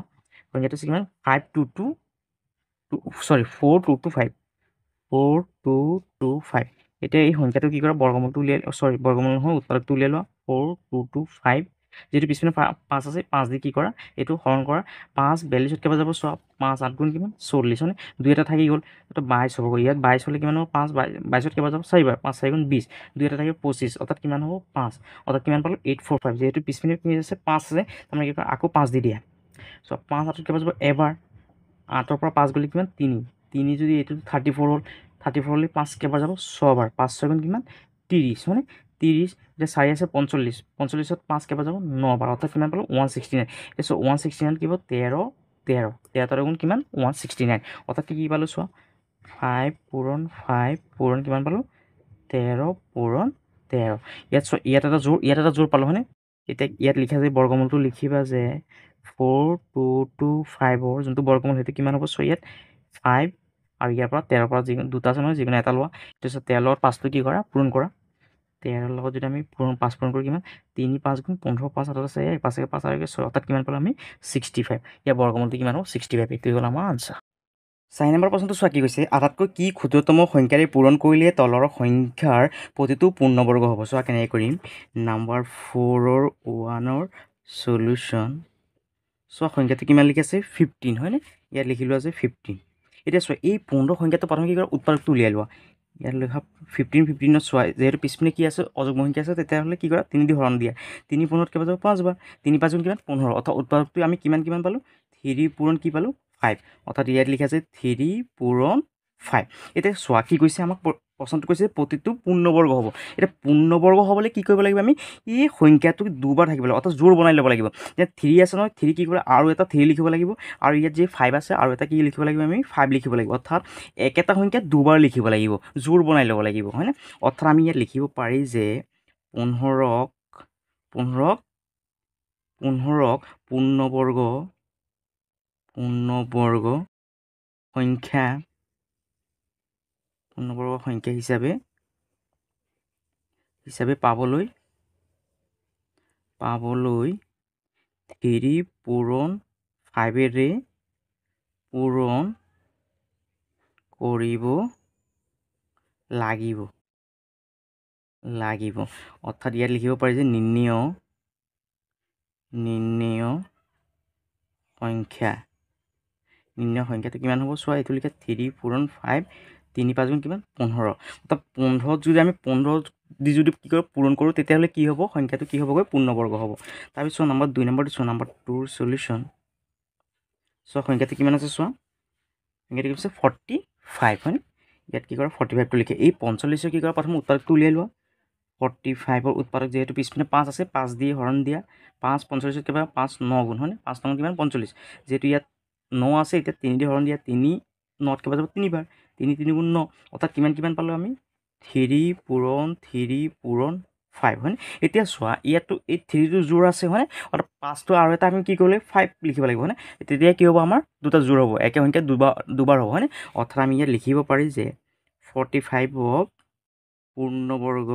সংখ্যাটো আছে কিমান 4225 এতিয়া এই সংখ্যাটো কি কৰা বৰ্গমূলটো উলিয়াই বৰ্গমূল নহয় উৎপাদকটো উলিয়াই লোৱা 4225 যেহেতু পিছপিনে 5 আছে 5 দি কি কৰা এইটো হৰণ কৰা 5 42ত কেবাৰ যাব চোৱা 5 8 গুণ কিমান 40 হয়নে 2 এটা থাকি গ'ল এটা 22 হ'ব ইয়াত 22 হ'লে কিমান হ'ব 5 22ত কেবাৰ যাব 4 বাৰ 5 4 গুণ 20 2 এটা থাকিব 25 অৰ্থাৎ কিমান হ'ব 5 অৰ্থাৎ কিমান পালো 845 যেহেতু পিছপিনে কি আছে 5 আছে তাৰমানে কি কৰা আকৌ 5 দি দিয়া চোৱা 5 8ত কেবাৰ যাব এবাৰ 8ৰ পৰা 5 গ'লে কিমান 3 যদি এইটো 34 হ'ল 34 হ'লে 5 কেবাৰ যাব 6 বাৰ 5 6 গুণ কিমান 30 হয়নে 30 এতিয়া 4 আছে 45 45ত 5 কেবাৰ যাব 9 বাৰ অৰ্থাৎ কিমান পালো 169 এতিয়া 169 কি হ'ব 13 গুণ কিমান 169 অৰ্থাৎ কি পালো চোৱা 5 পূৰণ কিমান পালো 13 পূৰণ 13 ইয়াত এটা জোৰ পালো হয়নে এতিয়া ইয়াত লিখা যে বৰ্গমূলটো লিখিবা যে 4225 যোনটো বৰ্গমূল সেইটো কিমান হ'ব চোৱা ইয়াত 5 আৰু ইয়াৰ পৰা 13 পৰা যিকোনো দুটা আছে নহয় যিকোনো এটা লোৱা তাৰপিছত 13 লগত 5টো কি কৰা পূৰণ কৰা 13 লগত যদি আমি 5 পূৰণ কৰি কিমান 3 5 গুণ 15 5 8 আছে 5 5 আৰু 6 অৰ্থাৎ কিমান পালো আমি 65 ইয়াৰ বৰ্গমূলটো কিমান হ'ব 65 এইটো হ'ল আমাৰ আনসাৰ 4 নম্বৰ প্ৰশ্নটো চোৱা কি কৈছে আটাইতকৈ কি ক্ষুদ্ৰতম সংখ্যাৰে পূৰণ কৰিলে তলৰ সংখ্যাৰ প্ৰতিটো পূৰ্ণবৰ্গ হ'ব চোৱা কেনেকৈ কৰিম নম্বৰ 4ৰ 1ৰ সলিউশন চোৱা সংখ্যাটো কিমান লিখি আছে 15 হয়নে ইয়াত লিখি লোৱা যে 15 এতিয়া চোৱা এই পূৰ্ণ সংখ্যাটো প্ৰথমে কি কৰা উৎপাদকটো উলিয়াই লোৱা ইয়াত লিখা 15 চোৱা যেহেতু পিছপিনে কি আছে অযুগ্ম সংখ্যা আছে তেতিয়াহ'লে কি কৰা 3 দি হৰণ দিয়া 3 15ত কেইবাৰ যাব 5 বাৰ 3 5 গুণ কিমান 15 অৰ্থাৎ উৎপাদকটো আমি কিমান পালো 3 পূৰণ কি পালো 5 অৰ্থাৎ ইয়াত লিখা আছে 3 পূৰণ 5 এতিয়া চোৱা কি কৈছে আমাক প্ৰশ্নটো কৈছে প্ৰতিটো পূৰ্ণবৰ্গ হ'ব এতিয়া পূৰ্ণবৰ্গ হ'বলৈ কি কৰিব লাগিব আমি এই সংখ্যাটো দুবাৰ থাকিব লাগিব অৰ্থাৎ জোৰ বনাই ল'ব লাগিব এতিয়া 3 আছে নহয় 3 কি কৰিব আৰু এটা 3 লিখিব লাগিব আৰু ইয়াত যে 5 আছে আৰু এটা কি লিখিব লাগিব আমি 5 লিখিব লাগিব অৰ্থাৎ একেটা সংখ্যা দুবাৰ লিখিব লাগিব জোৰ বনাই ল'ব লাগিব হয়নে অৰ্থাৎ আমি ইয়াত লিখিব পাৰি যে 15ক পূৰ্ণবৰ্গ সংখ্যা হিচাপে পাবলৈ 3 পূৰণ 5ৰে পূৰণ কৰিব লাগিব অৰ্থাৎ ইয়াত লিখিব পাৰি যে নিৰ্ণেয় সংখ্যা নিৰ্ণয় সংখ্যাটো কিমান হ'ব চোৱা এইটো লিখা 3 পূৰণ 5 3 5 গুণ কিমান 15 অৰ্থাৎ 15 যদি আমি 15 দি যদি কি কৰোঁ পূৰণ কৰোঁ তেতিয়াহ'লে কি হ'ব সংখ্যাটো কি হ'বগৈ পূৰ্ণবৰ্গ হ'ব তাৰপিছত নম্বৰ 2 নম্বৰটো চোৱা নম্বৰ 2ৰ সলিউশ্যন চোৱা সংখ্যাটো কিমান আছে চোৱা সংখ্যাটো কি আছে 45 হয় ইয়াত কি কৰা 45টো লিখে এই 45 কি কৰা প্ৰথম উৎপাদকটো উলিয়াই লোৱা 45ৰ উৎপাদক যেহেতু পিছপিনে 5 আছে 5 দি হৰণ দিয়া 5 45 কিবা 5 9 গুণ হয়নে 5 9 কিমান 45 যেহেতু ইয়াত 9 আছে এতিয়া 3 দি হৰণ দিয়া 3 9 কিবা যাব 3 বাৰ 3 3 গুণ 9 অৰ্থাৎ কিমান পালোঁ আমি 3 পূৰণ 5 হয়নে এতিয়া চোৱা ইয়াতো এই 3টো জোৰ আছে হয়নে অৰ্থাৎ 5টো আৰু এটা আমি কি কৰিব লাগিব 5 লিখিব লাগিব হয়নে তেতিয়া কি হ'ব আমাৰ দুটা জোৰ হ'ব একে সংখ্যা দুবাৰ হ'ব হয়নে অৰ্থাৎ আমি ইয়াত লিখিব পাৰি যে 45ক পূৰ্ণবৰ্গ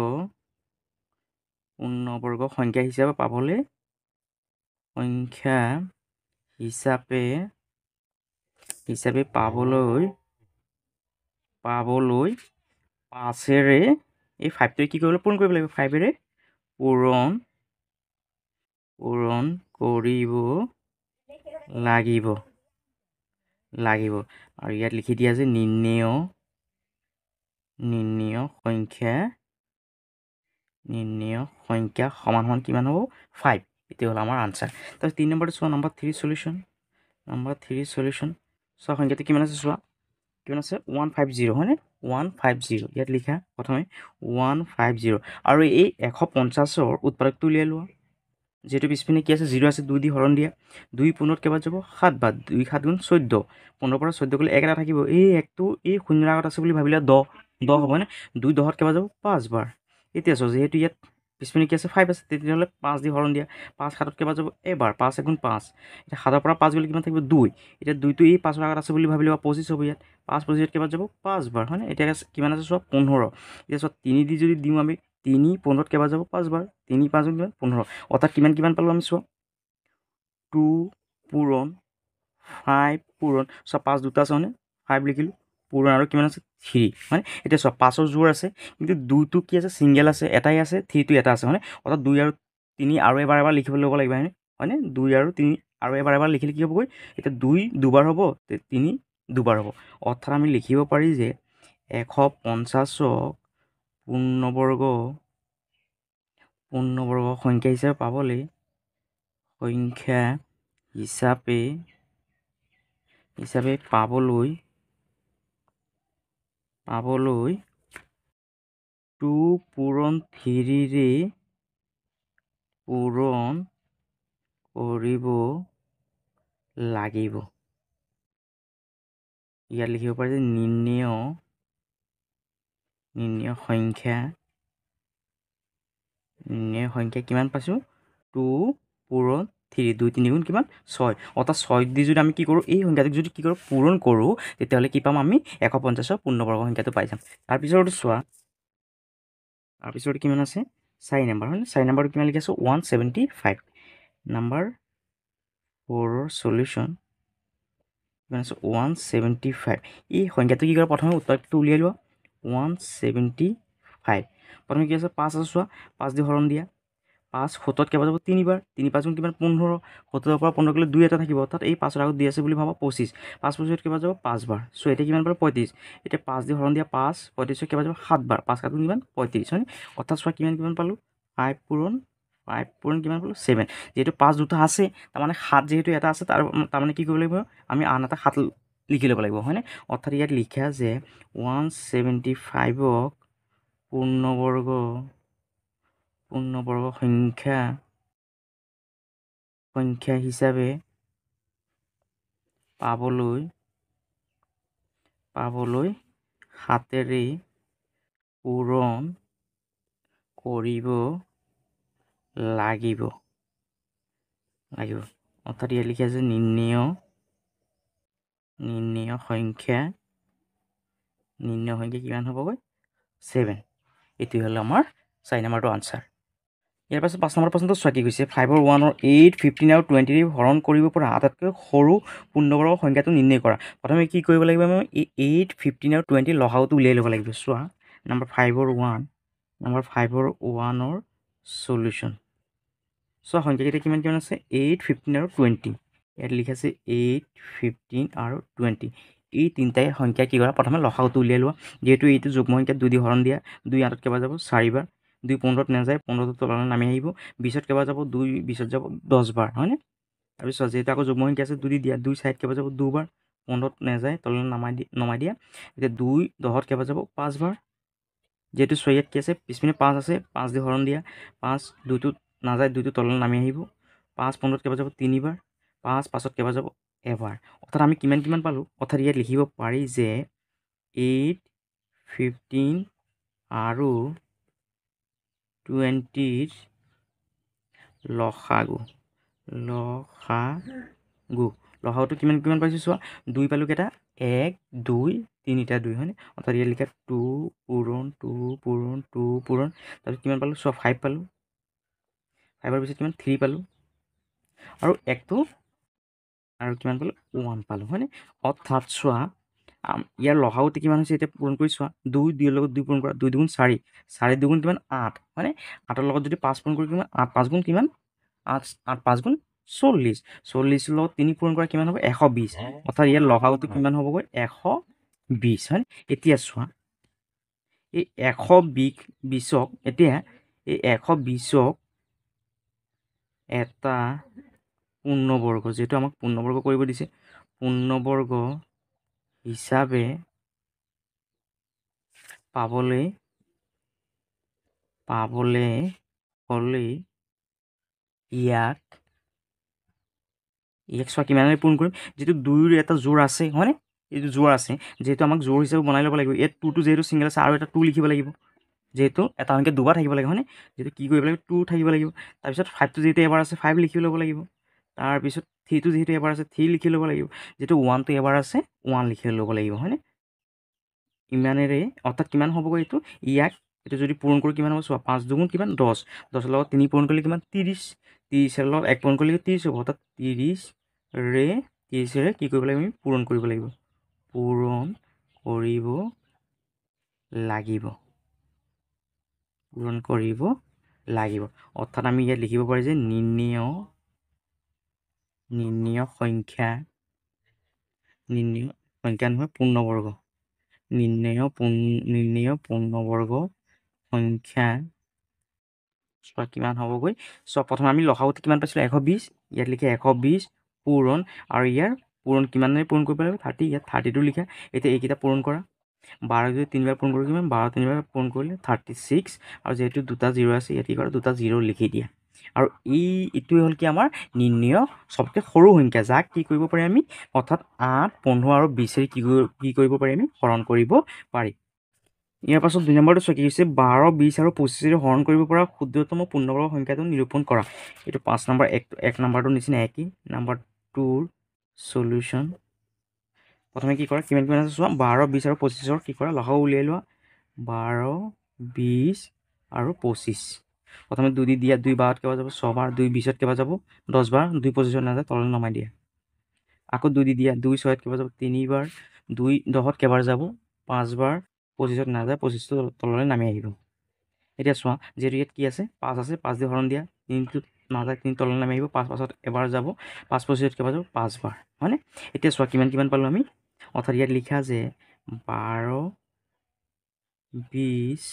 সংখ্যা হিচাপে পাবলৈ পাবলৈ 5ৰে এই 5টোৱে কি কৰিব পূৰণ কৰিব লাগিব 5ৰে পূৰণ কৰিব লাগিব আৰু ইয়াত লিখি দিয়া যে নিৰ্ণয় সংখ্যা সমান কিমান হ'ব 5 এতিয়া হ'ল আমাৰ আনচাৰ তাৰপিছত 3 নম্বৰটো চোৱা নম্বৰ 3 সলিউশ্যন চোৱা সংখ্যাটো কিমান আছে চোৱা কিমান আছে 150 হয়নে 150 ইয়াত লিখা প্ৰথমে 150 আৰু এই 150ৰ উৎপাদকটো উলিয়াই লোৱা যেহেতু পিছপিনে কি আছে 0 আছে 2 দি হৰণ দিয়া 2 পুনত কেইবাৰ যাব 7 বাৰ 2 7 গুণ 14 15 পৰা 14 গ'লে 1 এটা থাকিব এই 1টো এই শূন্যৰ আগত আছে বুলি ভাবিলে 10 হ'ব নে 2 10ত কেইবাৰ যাব 5 বাৰ এতিয়া চোৱা যিহেতু ইয়াত পিছপিনে কি আছে 5 আছে তেতিয়াহ'লে 5 দি হৰণ দিয়া 5 7ত কেইবাৰ যাব এবাৰ 5 1 গুণ 5 এতিয়া 7ৰ পৰা 5 গ'লে কিমান থাকিব 2 এতিয়া 2টো এই 5ৰ আগত আছে বুলি ভাবিলে 25 হ'ব ইয়াত 5 25ত কেইবাৰ যাব 5 বাৰ হয়নে এতিয়া কিমান আছে চোৱা 15 এতিয়া চোৱা 3 দি যদি দিওঁ আমি 3 15ত কেইবাৰ যাব 5 বাৰ 3 5 গুণ কিমান 15 অৰ্থাৎ কিমান পালোঁ আমি চোৱা 2 পূৰণ 5 পূৰণ চোৱা 5 দুটা আছে হয়নে 5 লিখিলোঁ পূৰণ আৰু কিমান আছে 3 হয়নে এতিয়া চোৱা 5ৰ জোৰ আছে কিন্তু 2টো কি আছে ছিংগেল আছে এটাই আছে 3টো এটা আছে হয়নে অৰ্থাৎ 2 আৰু 3 আৰু এবাৰ লিখিবলৈ ল'ব লাগিব হয়নে 2 আৰু 3 আৰু এবাৰ লিখিলে কি হ'বগৈ এতিয়া 2 দুবাৰ হ'ব 3 দুবাৰ হ'ব অৰ্থাৎ আমি লিখিব পাৰি যে 150ক পূৰ্ণবৰ্গ সংখ্যা হিচাপে পাবলৈ 2 পূৰণ 3ৰে পূৰণ কৰিব লাগিব ইয়াত লিখিব পাৰি যে নিৰ্ণয় সংখ্যা কিমান পাইছোঁ 2 পূৰণ 3 2 3 গুণ কিমান 6 অৰ্থাৎ 6 দি যদি আমি কি কৰোঁ এই সংখ্যাটোক যদি কি কৰোঁ পূৰণ কৰোঁ তেতিয়াহ'লে কি পাম আমি 150ৰ পূৰ্ণবৰ্গ সংখ্যাটো পাই যাম তাৰপিছতো চোৱা তাৰপিছত কিমান আছে 4 নম্বৰ হয়নে 4 নম্বৰটো কিমান লিখি আছোঁ 175 নম্বৰ 4ৰ সলিউশ্যন কিমান আছে 175 এই সংখ্যাটো কি কৰা প্ৰথমে উত্তৰটো উলিয়াই লোৱা 175 প্ৰথমে কি আছে 5 আছে চোৱা 5 দি হৰণ দিয়া 5 7ত কেইবাৰ যাব 3 বাৰ 3 5 গুণ কিমান 15 17ৰ পৰা 15 গ'লে 2 এটা থাকিব অৰ্থাৎ এই 5ৰ আগত দি আছে বুলি ভাবা 25 5 25ত কেইবাৰ যাব 5 বাৰ চ' এতিয়া কিমান পালোঁ 35 এতিয়া 5 দি হৰণ দিয়া 5 35ত কেইবাৰ যাব 7 বাৰ 5 7 গুণ কিমান 35 হয়নে অৰ্থাৎ চোৱা কিমান পালোঁ 5 পূৰণ কিমান পালোঁ 7 যিহেতু 5 দুটা আছে তাৰমানে 7 যিহেতু এটা আছে তাৰমানে কি কৰিব লাগিব আমি আন এটা 7 লিখি ল'ব লাগিব হয়নে অৰ্থাৎ ইয়াত লিখা যে 175ক পূৰ্ণবৰ্গ সংখ্যা হিচাপে পাবলৈ 7ৰে পূৰণ কৰিব লাগিব অৰ্থাৎ ইয়াত লিখা আছে নিৰ্ণয় সংখ্যা কিমান হ'বগৈ 7 এইটোৱে হ'ল আমাৰ 4 নম্বৰটো আনচাৰ ইয়াৰ পাছত 5 নম্বৰ প্ৰশ্নটো চোৱা কি কৈছে 5ৰ 1ৰ 8 15 আৰু 20 হৰণ কৰিব পৰা আটাইতকৈ সৰু পূৰ্ণবৰ্গ সংখ্যাটো নিৰ্ণয় কৰা প্ৰথমে কি কৰিব লাগিব আমি এই 8 15 আৰু 20 লসাগুটো উলিয়াই ল'ব লাগিব চোৱা নম্বৰ 5ৰ 1ৰ সলিউশ্যন চোৱা সংখ্যাকেইটা কিমান আছে 8 15 আৰু 20 ইয়াত লিখা আছে 8, 15 আৰু 20 এই তিনিটাই সংখ্যা কি কৰা প্ৰথমে লসাগুটো উলিয়াই লোৱা যিহেতু এইটো যুগ্ম সংখ্যা 2 দি হৰণ দিয়া 2 8ত কেইবাৰ যাব 4 বাৰ 2 15ত নাযায় 15টো তললৈ নামি আহিব 20ত কেইবাৰ যাব 2 20ত যাব 10 বাৰ হয়নে তাৰপিছত যেহেতু আকৌ যুগ্ম সংখ্যা আছে 2 দি দিয়া 2 4ত কেইবাৰ যাব 2 বাৰ 15ত নাযায় তললৈ নমাই দিয়া এতিয়া 2 10ত কেইবাৰ যাব 5 বাৰ যেহেতু 6 ইয়াত কি আছে পিছপিনে 5 আছে 5 দি হৰণ দিয়া 5 2টো নাযায় 2টো তললৈ নামি আহিব 5 15ত কেইবাৰ যাব 3 বাৰ 5 5ত কেইবাৰ যাব এবাৰ অৰ্থাৎ আমি কিমান পালোঁ অৰ্থাৎ ইয়াত লিখিব পাৰি যে 8 15 আৰু 20ৰ লসাগুটো কিমান পাইছোঁ চোৱা 2 পালোঁ কেইটা 1 2 তিনিটা 2 হয়নে অৰ্থাৎ ইয়াত লিখা 2 পূৰণ 2 পূৰণ 2 পূৰণ তাৰপিছত কিমান পালোঁ চোৱা 5 পালোঁ 5ৰ পিছত কিমান 3 পালোঁ আৰু 1টো আৰু কিমান পালোঁ 1 পালোঁ হয়নে অৰ্থাৎ চোৱা ইয়াৰ লসাগুটো কিমান হৈছে এতিয়া পূৰণ কৰি চোৱা 2 2ৰ লগত 2 পূৰণ কৰা 2 2 গুণ 4 4 2 গুণ কিমান 8 হয়নে 8ৰ লগত যদি 5 পূৰণ কৰি কিমান 8 5 গুণ কিমান 8 8 5 গুণ 40 40ৰ লগত 3 পূৰণ কৰা কিমান হ'ব 120 অৰ্থাৎ ইয়াৰ লসাগুটো কিমান হ'বগৈ 120 হয়নে এতিয়া চোৱা এই 120ক এতিয়া এই 120ক এটা পূৰ্ণবৰ্গ যিহেতু আমাক পূৰ্ণবৰ্গ কৰিব দিছে পূৰ্ণবৰ্গ হিচাপে পাবলৈ হ'লে ইয়াক চোৱা কিমানেৰে পূৰণ কৰিম যিটো 2ৰ এটা জোৰ আছে হয়নে এইটো জোৰ আছে যিহেতু আমাক জোৰ হিচাপে বনাই ল'ব লাগিব ইয়াত 2টো যিহেতু ছিংগল আছে আৰু এটা 2 লিখিব লাগিব যিহেতু এটা সংখ্যা দুবাৰ থাকিব লাগে হয়নে যিহেতু কি কৰিব লাগিব 2 থাকিব লাগিব তাৰপিছত 5টো যিহেতু এবাৰ আছে 5 লিখি ল'ব লাগিব তাৰপিছত 3টো যিহেতু এবাৰ আছে 3 লিখি ল'ব লাগিব যিহেতু 1টো এবাৰ আছে 1 লিখি ল'ব লাগিব হয়নে ইমানেৰে অৰ্থাৎ কিমান হ'বগৈ ইয়াক এইটো যদি পূৰণ কৰোঁ কিমান হ'ব চোৱা 5 2 গুণ কিমান 10 10ৰ লগত 3 পূৰণ কৰিলে কিমান 30 30ৰ লগত 1 পূৰণ কৰিলে 30 হ'ব অৰ্থাৎ 30ৰে কি কৰিব লাগিব আমি পূৰণ কৰিব লাগিব অৰ্থাৎ আমি ইয়াত লিখিব পাৰি যে নিৰ্ণয় সংখ্যা নহয় পূৰ্ণবৰ্গ নিৰ্ণয় পূৰ্ণবৰ্গ সংখ্যা চোৱা কিমান হ'বগৈ চোৱা প্ৰথমে আমি লসাগুটো কিমান পাইছিলোঁ 120 ইয়াত লিখে 120 পূৰণ আৰু ইয়াৰ পূৰণ কিমানেৰে পূৰণ কৰিব লাগিব 30 ইয়াত 32 লিখা এতিয়া এইকেইটা পূৰণ কৰা 12 যদি 3 বাৰ পূৰণ কৰোঁ কিমান 12 3 বাৰ পূৰণ কৰিলে 36 আৰু যিহেতু দুটা 0 আছে ইয়াত কি কৰা দুটা 0 লিখি দিয়া আৰু এইটোৱে হ'ল কি আমাৰ নিৰ্ণয় চবতকৈ সৰু সংখ্যা যাক কি কৰিব পাৰি আমি অৰ্থাৎ 8 15 আৰু 20ৰে কি কৰিব পাৰি আমি হৰণ কৰিব পাৰি ইয়াৰ পাছত 2 নম্বৰটো চোৱা কি হৈছে 12 20 আৰু 25ৰে হৰণ কৰিব পৰা ক্ষুদ্ৰতম পূৰ্ণবৰ্গ সংখ্যাটো নিৰূপণ কৰা এইটো 5 নম্বৰ 1 নম্বৰটোৰ নিচিনা একেই নম্বৰ 2ৰ সলিউশ্যন প্ৰথমে কি কৰা কিমান আছে চোৱা 12 20 আৰু 25ৰ কি কৰা লসাগু উলিয়াই লোৱা 12 20 আৰু 25 প্ৰথমে 2 দি দিয়া 2 12ত কেইবাৰ যাব 6 বাৰ 2 20ত কেইবাৰ যাব 10 বাৰ 2 25ত নাযায় তললৈ নমাই দিয়া আকৌ 2 দি দিয়া 2 6ত কেইবাৰ যাব 3 বাৰ 2 10ত কেইবাৰ যাব 5 বাৰ 25ত নাযায় 25টো তললৈ নামি আহিব এতিয়া চোৱা যিহেতু ইয়াত কি আছে 5 আছে 5 দি হৰণ দিয়া 3টো নাযায় 3 তললৈ নামি আহিব 5 5ত এবাৰ যাব 5 25ত কেইবাৰ যাব 5 বাৰ হয়নে এতিয়া চোৱা কিমান পালোঁ আমি অৰ্থাৎ ইয়াত লিখা যে 12 20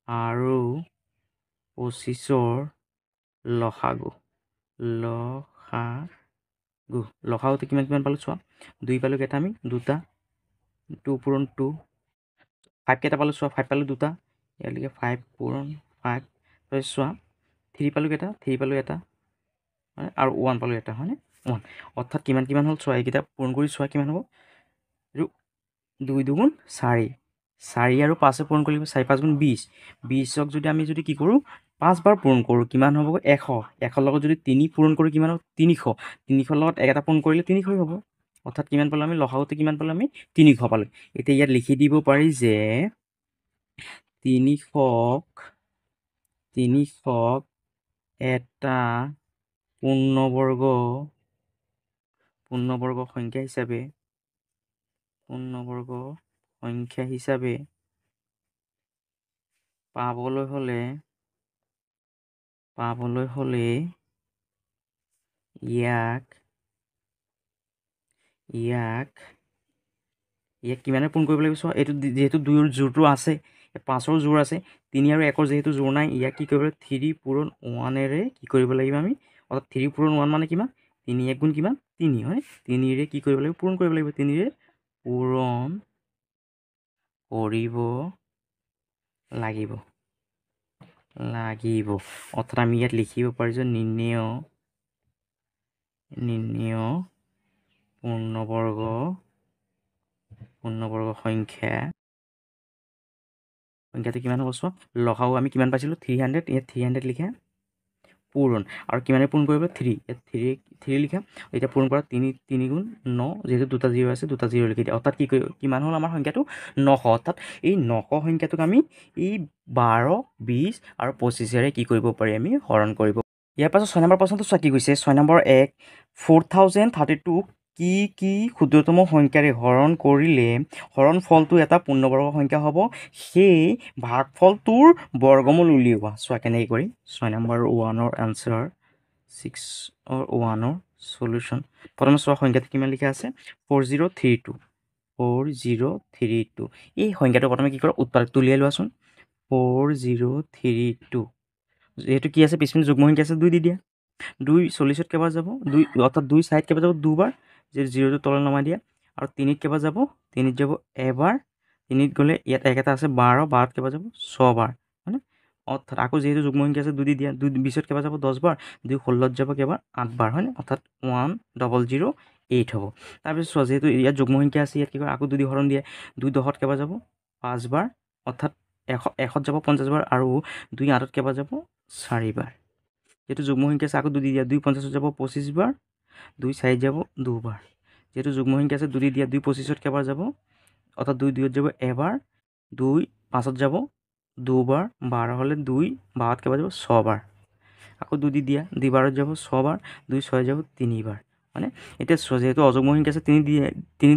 আৰু 25ৰ লসাগুটো কিমান পালোঁ চোৱা 2 পালোঁ কেইটা আমি দুটা 2 পূৰণ 2 5 কেইটা পালোঁ চোৱা 5 পালোঁ দুটা ইয়াত লিখে 5 পূৰণ 5 তাৰপিছত চোৱা 3 পালোঁ কেইটা 3 পালোঁ এটা হয় আৰু 1 পালোঁ এটা হয়নে 1 অৰ্থাৎ কিমান হ'ল চোৱা এইকেইটা পূৰণ কৰি চোৱা কিমান হ'ব এইটো 2 2 গুণ 4 4 আৰু 5 পূৰণ কৰিব 4 5 গুণ 20 20ক যদি আমি কি কৰোঁ 5 বাৰ পূৰণ কৰোঁ কিমান হ'ব 100 লগত যদি 3 পূৰণ কৰোঁ কিমান হ'ব 300 300ৰ লগত 1 এটা পূৰণ কৰিলে 300 হ'ব অৰ্থাৎ কিমান পালোঁ আমি লসাগুটো কিমান পালোঁ আমি 300 পালোঁ এতিয়া ইয়াত লিখি দিব পাৰি যে 300ক এটা পূৰ্ণবৰ্গ সংখ্যা হিচাপে পাবলৈ হ'লে ইয়াক ইয়াক কিমানে পূৰণ কৰিব লাগিব চোৱা এইটো যিহেতু 2ৰ জোৰটো আছে 5ৰ জোৰ আছে 3 আৰু 1ৰ যিহেতু জোৰ নাই ইয়াক কি কৰিব লাগিব 3 পূৰণ 1ৰে কি কৰিব লাগিব আমি অৰ্থাৎ 3 পূৰণ 1 মানে কিমান 3 1 গুণ কিমান 3 হয় 3ৰে কি কৰিব লাগিব পূৰণ কৰিব লাগিব 3ৰে পূৰণ কৰিব লাগিব অৰ্থাৎ আমি ইয়াত লিখিব পাৰিছোঁ নিৰ্ণেয় পূৰ্ণবৰ্গ সংখ্যাটো কিমান হ'ব চোৱা লসাও আমি কিমান পাইছিলোঁ 300 ইয়াত 300 লিখা পূৰণ আৰু কিমানে পূৰণ কৰিব 3 ইয়াত 3 লিখা এতিয়া পূৰণ কৰা 3 গুণ 9 যিহেতু দুটা 0 আছে দুটা 0 লিখি দিয়া অৰ্থাৎ কিমান হ'ল আমাৰ সংখ্যাটো 900 অৰ্থাৎ এই 900 সংখ্যাটোক আমি এই 12 20 আৰু 25ৰে কি কৰিব পাৰি আমি হৰণ কৰিব ইয়াৰ পাছত 6 নম্বৰ প্ৰশ্নটো চোৱা কি কৈছে 6 নম্বৰ 1 4032 কি ক্ষুদ্ৰতম সংখ্যাৰে হৰণ কৰিলে হৰণ ফলটো এটা পূৰ্ণবৰ্গ সংখ্যা হ'ব সেই ভাগফলটোৰ বৰ্গমূল উলিওৱা চোৱা কেনেকৈ কৰি 6 নম্বৰ 1ৰ এনচাৰ 6ৰ সলিউশ্যন প্ৰথমে চোৱা সংখ্যাটো কিমান লিখা আছে 4032 এই সংখ্যাটো প্ৰথমে কি কৰা উৎপাদকটো উলিয়াই লোৱাচোন 4032 যেহেতু কি আছে পিছপিনে যুগ্ম সংখ্যা আছে 2 দি দিয়া 2 40ত কেইবাৰ যাব 2 অৰ্থাৎ 2 সাইড কেইবাৰ যাব দুবাৰ যে 0টো তলত নমাই দিয়া আৰু 3ত কেইবাৰ যাব 3ত যাব এবাৰ 3ত গ'লে ইয়াত এক এটা আছে 12ত কেইবাৰ যাব 6 বাৰ হয়নে অৰ্থাৎ আকৌ যিহেতু যুগ্ম সংখ্যা আছে 2 দি দিয়া 2 20ত কেইবাৰ যাব 10 বাৰ 2 16ত যাব কেইবাৰ 8 বাৰ হয়নে অৰ্থাৎ 1008 হ'ব তাৰপিছত চোৱা যিহেতু ইয়াত যুগ্ম সংখ্যা আছে ইয়াত কি কৰে আকৌ 2 দি হৰণ দিয়ে 2 10ত কেইবাৰ যাব 5 বাৰ অৰ্থাৎ 100ত যাব 50 বাৰ আৰু 2 8ত কেইবাৰ যাব 4 বাৰ যেহেতু যুগ্ম সংখ্যা আছে আকৌ 2 দি দিয়া 2 50ত যাব 25 বাৰ 2 4ত যাব 2 বাৰ যেহেতু যুগ্ম সংখ্যা আছে 2 দি দিয়া 2 25ত কেইবাৰ যাব অৰ্থাৎ 2 2ত যাব এবাৰ 2 5ত যাব 2 বাৰ 12 হ'লে 2 12ত কেইবাৰ যাব 6 বাৰ আকৌ 2 দি দিয়া 2 12ত যাব 6 বাৰ 2 6 যাব 3 বাৰ মানে এতিয়া চোৱা যেহেতু অযুগ্ম সংখ্যা আছে 3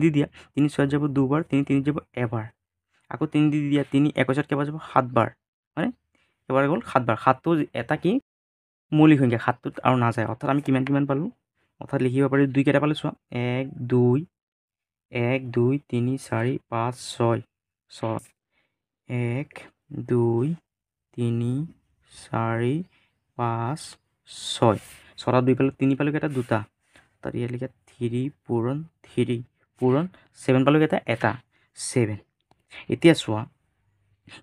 দি দিয়া 3 6ত যাব 2 বাৰ 3 3ত যাব এবাৰ আকৌ 3 দি দিয়া 3 21ত কেইবাৰ যাব 7 বাৰ মানে কেইবাৰ গ'ল 7 বাৰ 7টো এটা কি মৌলিক সংখ্যা 7টোত আৰু নাযায় অৰ্থাৎ আমি কিমান পালোঁ অৰ্থাৎ লিখিব পাৰি 2 কেইটা পালোঁ চোৱা 1 2 3 4 5 6 1 2 3 4 5 6 ছটা 2 পালোঁ 3 পালোঁ কেইটা দুটা তাত ইয়াত লিখা 3 পূৰণ 7 পালোঁ কেইটা এটা 7 এতিয়া চোৱা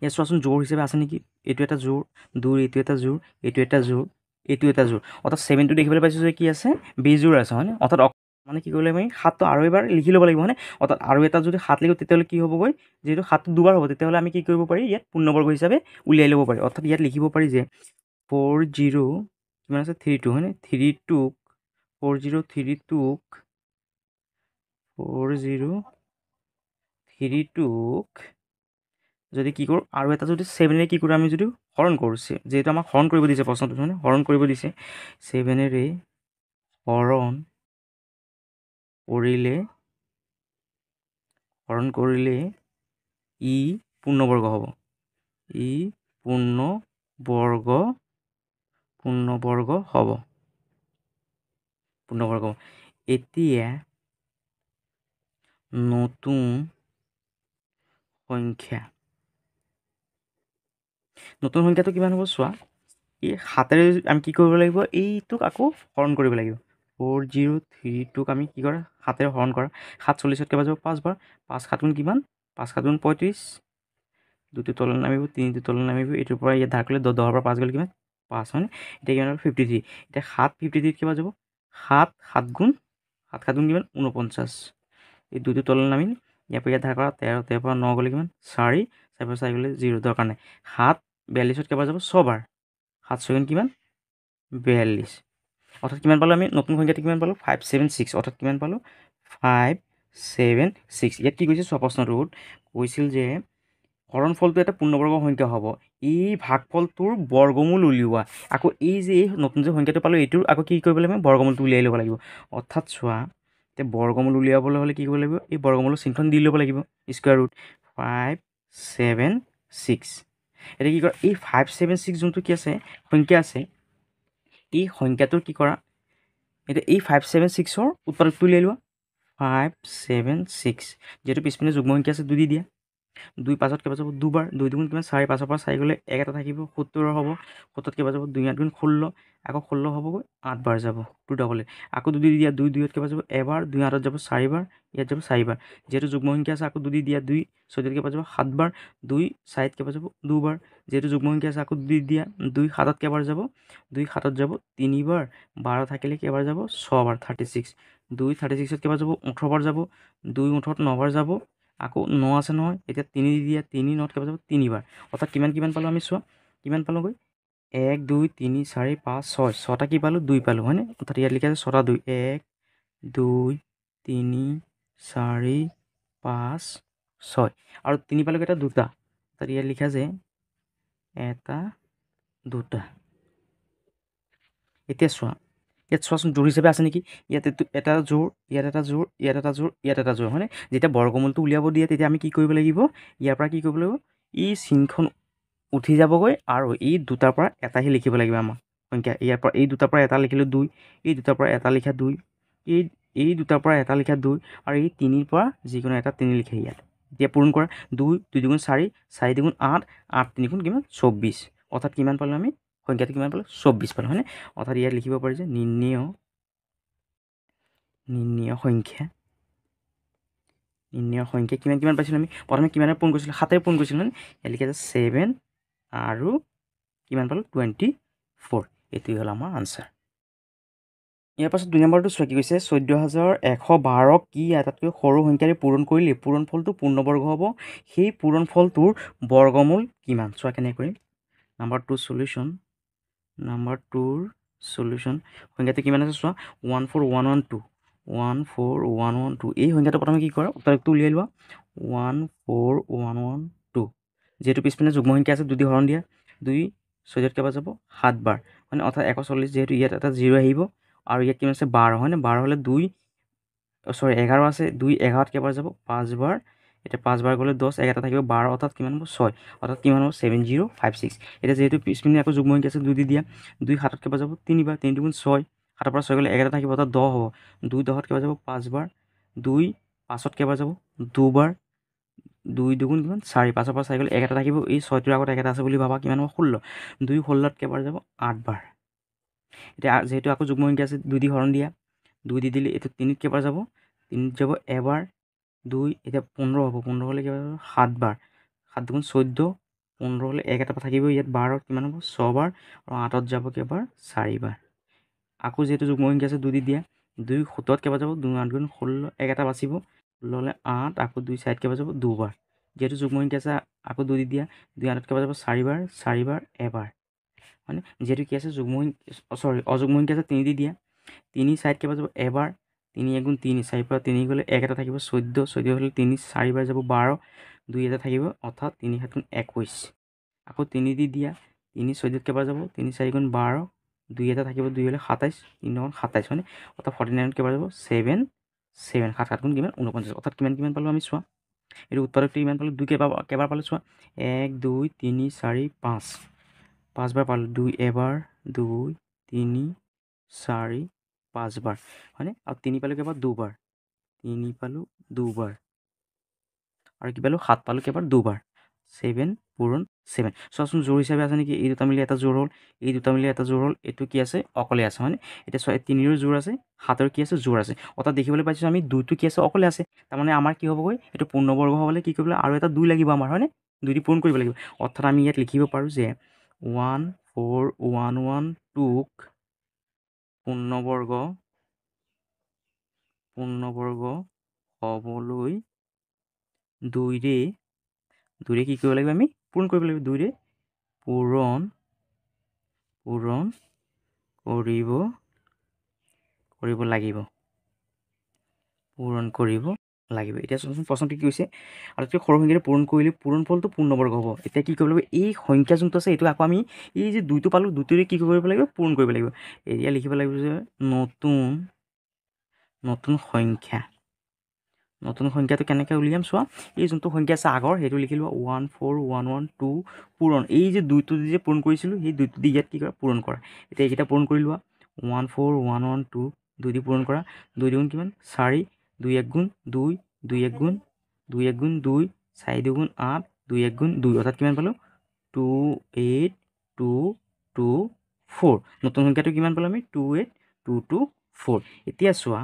ইয়াত চোৱাচোন জোৰ হিচাপে আছে নেকি এইটো এটা জোৰ 2 এইটো এটা জোৰ এইটো এটা জোৰ এইটো এটা জোৰ অৰ্থাৎ 7টো দেখিবলৈ পাইছোঁ যে কি আছে বেজোৰ আছে হয়নে অৰ্থাৎ মানে কি কৰিব লাগিব আমি 7টো আৰু এবাৰ লিখি ল'ব লাগিব হয়নে অৰ্থাৎ আৰু এটা যদি 7 লিখোঁ তেতিয়াহ'লে কি হ'বগৈ যিহেতু 7টো দুবাৰ হ'ব তেতিয়াহ'লে আমি কি কৰিব পাৰি ইয়াত পূৰ্ণবৰ্গ হিচাপে উলিয়াই ল'ব পাৰি অৰ্থাৎ ইয়াত লিখিব পাৰি যে 40 কিমান আছে 32 হয়নে 32ক 4032ক যদি কি কৰোঁ আৰু এটা যদি 7ৰে কি কৰোঁ আমি যদি হৰণ কৰোঁ যিহেতু আমাক হৰণ কৰিব দিছে প্ৰশ্নটোত হয়নে হৰণ কৰিব দিছে 7ৰে হৰণ কৰিলে ই পূৰ্ণবৰ্গ হ'ব পূৰ্ণবৰ্গ হ'ব এতিয়া নতুন সংখ্যাটো কিমান হ'ব চোৱা এই 7ৰে আমি কি কৰিব লাগিব এইটোক আকৌ হৰণ কৰিব লাগিব 4032ক আমি কি কৰা 7ৰে হৰণ কৰা 7 40ত কেইবাৰ যাব 5 বাৰ 5 7 গুণ কিমান 5 7 গুণ 35 2টো তলত নামিব 3টো তলত নামিব এইটোৰ পৰা ইয়াত ধাৰ কৰিলে 10ৰ পৰা 5 গ'লে কিমান 5 হয়নে এতিয়া কিমান হ'ব 53 এতিয়া 7 53ত কেইবাৰ যাব 7 7 গুণ কিমান 49 এই 2টো তলত নামিল ইয়াৰ পৰা ইয়াত ধাৰ কৰা 13 পৰা 9 গ'লে কিমান 4 4 পৰা 4 গ'লে 0 দৰকাৰ নাই 7 42ত কেইবাৰ যাব 6 বাৰ 7 6 গুণ কিমান 42 অৰ্থাৎ কিমান পালোঁ আমি নতুন সংখ্যাটো কিমান পালোঁ 576 অৰ্থাৎ কিমান পালোঁ 576 ইয়াত কি কৈছে চোৱা প্ৰশ্নটোত কৈছিল যে হৰণ ফলটো এটা পূৰ্ণবৰ্গ সংখ্যা হ'ব এই ভাগফলটোৰ বৰ্গমূল উলিওৱা আকৌ এই নতুন যে সংখ্যাটো পালোঁ এইটোৰ আকৌ কি কৰিব লাগিব বৰ্গমূলটো উলিয়াই ল'ব লাগিব অৰ্থাৎ চোৱা এতিয়া বৰ্গমূল উলিয়াবলৈ হ'লে কি কৰিব লাগিব এই বৰ্গমূলৰ চিনখন দি ল'ব লাগিব স্কুৱাৰ ৰুট 576 এতিয়া কি কৰা এই 576 যোনটো কি আছে সংখ্যা আছে এই সংখ্যাটোৰ কি কৰা এতিয়া এই 576ৰ উৎপাদকটো উলিয়াই লোৱা 5 7 6 যেহেতু পিছপিনে যুগ্ম সংখ্যা আছে 2 দি দিয়া 2 5ত কেইবাৰ যাব দুবাৰ 2 দুগুণ কিমান 4 5ৰ পৰা 4 গ'লে 1 এটা থাকিব 70 হ'ব 70ত কেইবাৰ যাব 2 8 গুণ 16 আকৌ 16 হ'বগৈ 8 বাৰ যাব 2 ডাবল আকৌ 2 দি দিয়া 2 2ত কেইবাৰ যাব এবাৰ 2 8ত যাব 4 বাৰ ইয়াত যাব 4 বাৰ যেহেতু যুগ্ম সংখ্যা আছে আকৌ 2 দি দিয়া 2 14ত কেইবাৰ যাব 7 বাৰ 2 4ত কেইবাৰ যাব 2 বাৰ যেহেতু যুগ্ম সংখ্যা আছে আকৌ 2 দি দিয়া 2 7ত কেইবাৰ যাব 2 7ত যাব 3 বাৰ 12 থাকিলে কেইবাৰ যাব 6 বাৰ 36 2 36ত কেইবাৰ যাব 18 বাৰ যাব 2 18ত 9 বাৰ যাব আকৌ 9 আছে নহয় এতিয়া 3 দি দিয়া 3 9ত কেইবাৰ যাব 3 বাৰ অৰ্থাৎ কিমান পালোঁ আমি চোৱা কিমান পালোঁগৈ 1 2 3 4 5 6 6টা কি পালোঁ 2 পালোঁ হয়নে অৰ্থাৎ ইয়াত লিখা আছে 6টা 2 1 2 3 4 5 6 আৰু 3 পালোঁ কেইটা 2টা অৰ্থাৎ ইয়াত লিখা আছে এটা 2টা এতিয়া চোৱা ইয়াত চোৱাচোন জোৰ হিচাপে আছে নেকি ইয়াত এটা জোৰ ইয়াত এটা জোৰ ইয়াত এটা জোৰ ইয়াত এটা জোৰ হয়নে যেতিয়া বৰ্গমূলটো উলিয়াব দিয়ে তেতিয়া আমি কি কৰিব লাগিব ইয়াৰ পৰা কি কৰিব লাগিব ই চিনখন উঠি যাবগৈ আৰু এই দুটাৰ পৰা এটাহে লিখিব লাগিব আমাৰ সংখ্যা ইয়াৰ পৰা এই দুটাৰ পৰা এটা লিখিলোঁ 2 এই দুটাৰ পৰা এটা লিখা 2 এই দুটাৰ পৰা এটা লিখা 2 আৰু এই 3ৰ পৰা যিকোনো এটা 3 লিখে ইয়াত এতিয়া পূৰণ কৰা 2 2 দুগুণ 4 4 দুগুণ 8 8 3 গুণ কিমান 24 অৰ্থাৎ কিমান পালোঁ আমি সংখ্যাটো কিমান পালোঁ 24 পালোঁ হয়নে অৰ্থাৎ ইয়াত লিখিব পাৰি যে নিৰ্ণেয় সংখ্যা কিমান পাইছিলোঁ আমি প্ৰথমে কিমানে পূৰণ কৰিছিলোঁ 7 পূৰণ কৰিছিলোঁ মানে ইয়াত লিখা আছে 7 আৰু কিমান পালোঁ 24 এইটোৱে হ'ল আমাৰ আনচাৰ ইয়াৰ পাছত 2 নম্বৰটো চোৱা কি কৈছে 14112 কি আটাইতকৈ সৰু সংখ্যাৰে পূৰণ কৰিলে পূৰণফলটো পূৰ্ণবৰ্গ হ'ব সেই পূৰণফলটোৰ বৰ্গমূল কিমান চোৱা কেনে কৰিম নাম্বাৰ 2 সলিউশ্যন সংখ্যাটো কিমান আছে চোৱা 14112 14112 এই সংখ্যাটো প্ৰথমে কি কৰা উত্তৰটো উলিয়াই লোৱা 14112 যেহেতু পিছপিনে যুগ্ম সংখ্যা আছে 2 দি হৰণ দিয়া 2 6ত কেইবাৰ যাব 7 বাৰ মানে অৰ্থাৎ 140 যেহেতু ইয়াত এটা 0 আহিব আৰু ইয়াত কিমান আছে 12 হয়নে 12 হ'লে 11 আছে 2 11ত কেইবাৰ যাব 5 বাৰ এতিয়া 5 বাৰ গ'লে 10 এটা থাকিব 12 অৰ্থাৎ কিমান হ'ব 6 অৰ্থাৎ কিমান হ'ব 7056 এতিয়া যেহেতু পিছপিনে আকৌ যুগ্ম সংখ্যা আছে 2 দি দিয়া 2 7ত কেইবাৰ যাব 3 বাৰ 3 দুগুণ 6 7ৰ পৰা 6 গ'লে 1 এটা থাকিব অৰ্থাৎ 10 হ'ব 2 10ত কেইবাৰ যাব 5 বাৰ 2 5ত কেইবাৰ যাব 2 বাৰ 2 দুগুণ কিমান 4 5ৰ পৰা 4 গ'লে 1 এটা থাকিব এই 6টোৰ আগত 1 এটা আছে বুলি ভাবা কিমান হ'ব 16 2 16ত কেইবাৰ যাব 8 বাৰ এতিয়া যেহেতু আকৌ যুগ্ম সংখ্যা আছে 2 দি হৰণ দিয়া 2 দি দিলে এইটো 3ত কেইবাৰ যাব 3ত যাব এবাৰ 2 এতিয়া 15 হ'ব 15 হ'লে কেইবাৰ যাব 7 বাৰ 7 দুগুণ 14 15 হ'লে 1 এটা থাকিব ইয়াত 12ত কিমান হ'ব 6 বাৰ আৰু 8ত যাব কেইবাৰ 4 বাৰ আকৌ যেহেতু যুগ্ম সংখ্যা আছে 2 দি দিয়া 2 17ত কেইবাৰ যাব 2 8 গুণ 16 1 এটা বাচিব ল'লে 8 আকৌ 2 4ত কেইবাৰ যাব 2 বাৰ যেহেতু যুগ্ম সংখ্যা আছে আকৌ 2 দি দিয়া 2 8ত কেইবাৰ যাব 4 বাৰ এবাৰ মানে যেহেতু কি আছে অযুগ্ম সংখ্যা আছে 3 দি দিয়া 3 4ত কেইবাৰ যাব এবাৰ 3 1 গুণ 3 4 পৰা 3 গ'লে 1 এটা থাকিব 14 হ'লে 3 4 বাৰ যাব 12 2 এটা থাকিব অৰ্থাৎ 3 7 গুণ 21 আকৌ 3 দি দিয়া 3 14ত কেইবাৰ যাব 3 4 গুণ 12 2 এটা থাকিব 2 হ'লে 27 3 9 27 হয়নে অৰ্থাৎ 49ত কেইবাৰ যাব 7 7 7 গুণ কিমান 49 অৰ্থাৎ কিমান পালোঁ আমি চোৱা এইটো উত্তৰটো কিমান পালোঁ 2 কেইবাৰ পালোঁ চোৱা 1 2 3 4 5 5 বাৰ পালোঁ 2 এবাৰ 2 3 4 5 বাৰ হয়নে আৰু 3 পালোঁ কেইবাৰ 2 বাৰ 3 পালোঁ 2 বাৰ আৰু কি পালোঁ 7 পালোঁ কেইবাৰ 2 বাৰ 7 পূৰণ 7 চোৱাচোন জোৰ হিচাপে আছে নেকি এই দুটা মিলি এটা জোৰ হ'ল এই দুটা মিলি এটা জোৰ হ'ল এইটো কি আছে অকলে আছে হয়নে এতিয়া চোৱা 3ৰো জোৰ আছে 7ৰ কি আছে জোৰ আছে অৰ্থাৎ দেখিবলৈ পাইছোঁ আমি 2টো কি আছে অকলে আছে তাৰমানে আমাৰ কি হ'বগৈ এইটো পূৰ্ণবৰ্গ হ'বলৈ কি কৰিব লাগিব আৰু এটা 2 লাগিব আমাৰ হয়নে 2 দি পূৰণ কৰিব লাগিব অৰ্থাৎ আমি ইয়াত লিখিব পাৰোঁ যে 14112ক পূৰ্ণবৰ্গ হ'বলৈ 2ৰে কি কৰিব লাগিব আমি পূৰণ কৰিব লাগিব 2ৰে পূৰণ কৰিব লাগিব এতিয়া চোৱাচোন প্ৰশ্নটো কি কৈছে আটাইতকৈ সৰু সংখ্যাৰে পূৰণ কৰিলে পূৰণফলটো পূৰ্ণবৰ্গ হ'ব এতিয়া কি কৰিব লাগিব এই সংখ্যা যোনটো আছে এইটো আকৌ আমি এই যে 2টো পালোঁ 2টোৰে কি কৰিব লাগিব পূৰণ কৰিব লাগিব এতিয়া লিখিব লাগিব যে নতুন সংখ্যাটো কেনেকৈ উলিয়াম চোৱা এই যোনটো সংখ্যা আছে আগৰ সেইটো লিখি লোৱা 14112 পূৰণ এই যে 2টো যে পূৰণ কৰিছিলোঁ সেই 2টো দি ইয়াত কি কৰা পূৰণ কৰা এতিয়া এইকেইটা পূৰণ কৰি লোৱা 14112 2 দি পূৰণ কৰা 2 দুগুণ কিমান 4 2 1 গুণ 2 2 1 গুণ 2 1 গুণ 2 4 2 গুণ 8 2 1 গুণ 2 অৰ্থাৎ কিমান পালোঁ 2 8 2 2 4 নতুন সংখ্যাটো কিমান পালোঁ আমি 2 8 2 2 4 এতিয়া চোৱা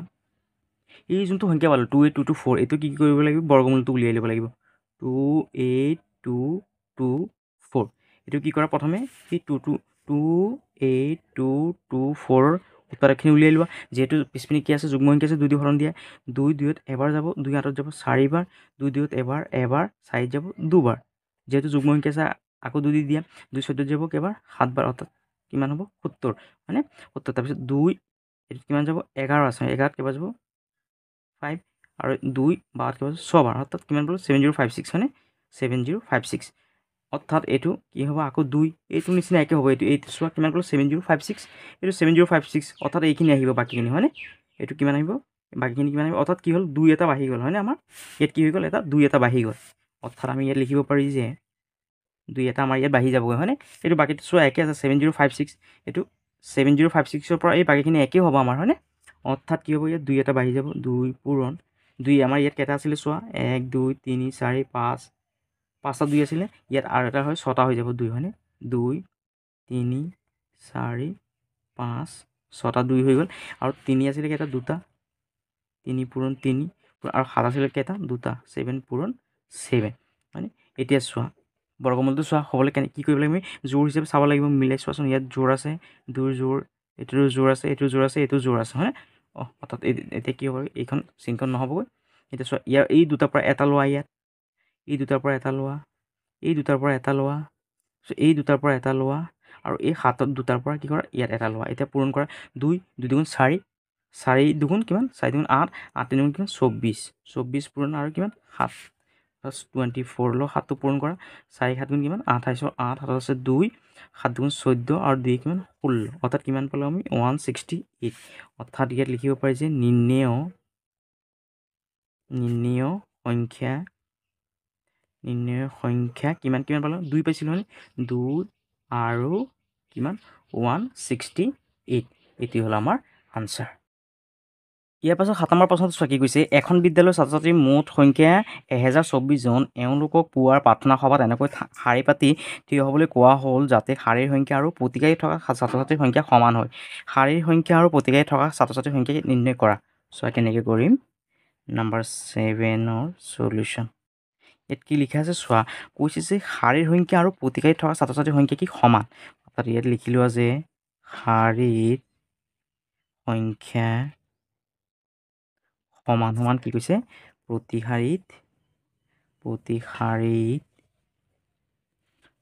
এই যোনটো সংখ্যা পালোঁ 2 8 2 2 4 এইটো কি কৰিব লাগিব বৰ্গমূলটো উলিয়াই ল'ব লাগিব 2 8 2 2 4 এইটো কি কৰা প্ৰথমে এই 2 8 2 2 4 উত্তৰখিনি উলিয়াই লোৱা যেহেতু পিছপিনে কি আছে যুগ্ম সংখ্যা আছে 2 দি হৰণ দিয়া 2 2ত এবাৰ যাব 2 8ত যাব 4 বাৰ 2 2ত এবাৰ 4 যাব দুবাৰ যেহেতু যুগ্ম সংখ্যা আছে আকৌ 2 দি দিয়া 2 14ত যাব কেইবাৰ 7 বাৰ অৰ্থাৎ কিমান হ'ব 70 মানে 70 তাৰপিছত 2 এইটোত কিমান যাব 11 আছে 11ত কেইবাৰ যাব 5 আৰু 2 বাৰত কেইবাৰ 6 বাৰ অৰ্থাৎ কিমান পালোঁ 7056 হয়নে 7056 অৰ্থাৎ এইটো কি হ'ব আকৌ 2 এইটো নিচিনা একে হ'ব এইটো চোৱা কিমান পালোঁ 7056 এইটো 7056 অৰ্থাৎ এইখিনি আহিব বাকীখিনি হয়নে এইটো কিমান আহিব বাকীখিনি কিমান আহিব অৰ্থাৎ কি হ'ল 2 এটা বাঢ়ি গ'ল হয়নে আমাৰ ইয়াত কি হৈ গ'ল এটা 2 এটা বাঢ়ি গ'ল অৰ্থাৎ আমি ইয়াত লিখিব পাৰি যে 2 এটা আমাৰ ইয়াত বাঢ়ি যাবগৈ হয়নে এইটো বাকীটো চোৱা একে আছে 7056 এইটো 7056ৰ পৰা এই বাকীখিনি একে হ'ব আমাৰ হয়নে অৰ্থাৎ কি হ'ব ইয়াত 2 এটা বাঢ়ি যাব 2 পূৰণ 2 আমাৰ ইয়াত কেইটা আছিলে চোৱা 1 2 3 4 5 5টা 2 আছিলে ইয়াত আৰু এটা হয় 6টা হৈ যাব 2 হয়নে 2 3 4 5 6টা 2 হৈ গ'ল আৰু 3 আছিলে কেইটা 2টা 3 পূৰণ 3 আৰু 7 আছিলে কেইটা 2টা 7 পূৰণ 7 হয়নে এতিয়া চোৱা বৰ্গমূলটো চোৱা হ'বলৈ কি কৰিব লাগিব আমি জোৰ হিচাপে চাব লাগিব মিলাই চোৱাচোন ইয়াত জোৰ আছে 2ৰ জোৰ এইটোৰো জোৰ আছে এইটো জোৰ আছে এইটো জোৰ আছে হয়নে অৰ্থাৎ এতিয়া কি হ'ব এইখন চিনখন নহ'বগৈ এতিয়া চোৱা ইয়াৰ এই দুটাৰ পৰা এটা লোৱা ইয়াত এই দুটাৰ পৰা এটা লোৱা এই দুটাৰ পৰা এটা লোৱা এই দুটাৰ পৰা এটা লোৱা আৰু এই 7ত দুটাৰ পৰা কি কৰা ইয়াত এটা লোৱা এতিয়া পূৰণ কৰা 2 2 দুগুণ 4 4 দুগুণ কিমান 4 দুগুণ 8 8 দুগুণ কিমান 24 24 পূৰণ আৰু কিমান 7 24 ল 7টো পূৰণ কৰা 4 7 গুণ কিমান 28 8 7 আছে 2 7 দুগুণ 14 আৰু 2 কিমান 16 অৰ্থাৎ কিমান পালোঁ আমি 168 অৰ্থাৎ ইয়াত লিখিব পাৰি যে নিৰ্ণেয় সংখ্যা কিমান পালোঁ 2 পাইছিলোঁ মানে 2 আৰু কিমান 168 এটি হ'ল আমাৰ আনচাৰ ইয়াৰ পাছত 7 নম্বৰ প্ৰশ্নটো চোৱা কি কৈছে এখন বিদ্যালয়ৰ ছাত্ৰ ছাত্ৰীৰ মুঠ সংখ্যা 1024 জন এওঁলোকক পুৱাৰ প্ৰাৰ্থনা সভাত এনেকৈ শাৰী পাতি থিয় হ'বলৈ কোৱা হ'ল যাতে শাৰীৰ সংখ্যা আৰু প্ৰতিকাৰী থকা ছাত্ৰ ছাত্ৰীৰ সংখ্যা সমান হয় শাৰীৰ সংখ্যা আৰু প্ৰতিকাৰী থকা ছাত্ৰ ছাত্ৰীৰ সংখ্যা নিৰ্ণয় কৰা চোৱা কেনেকৈ কৰিম নম্বৰ 7ৰ সলিউশ্যন ইয়াত কি লিখা আছে চোৱা কৈছে যে শাৰীৰ সংখ্যা আৰু প্ৰতিকাৰী থকা ছাত্ৰ ছাত্ৰীৰ সংখ্যা কি সমান অৰ্থাৎ ইয়াত লিখি লোৱা যে শাৰীৰ সংখ্যা সমান কি কৈছে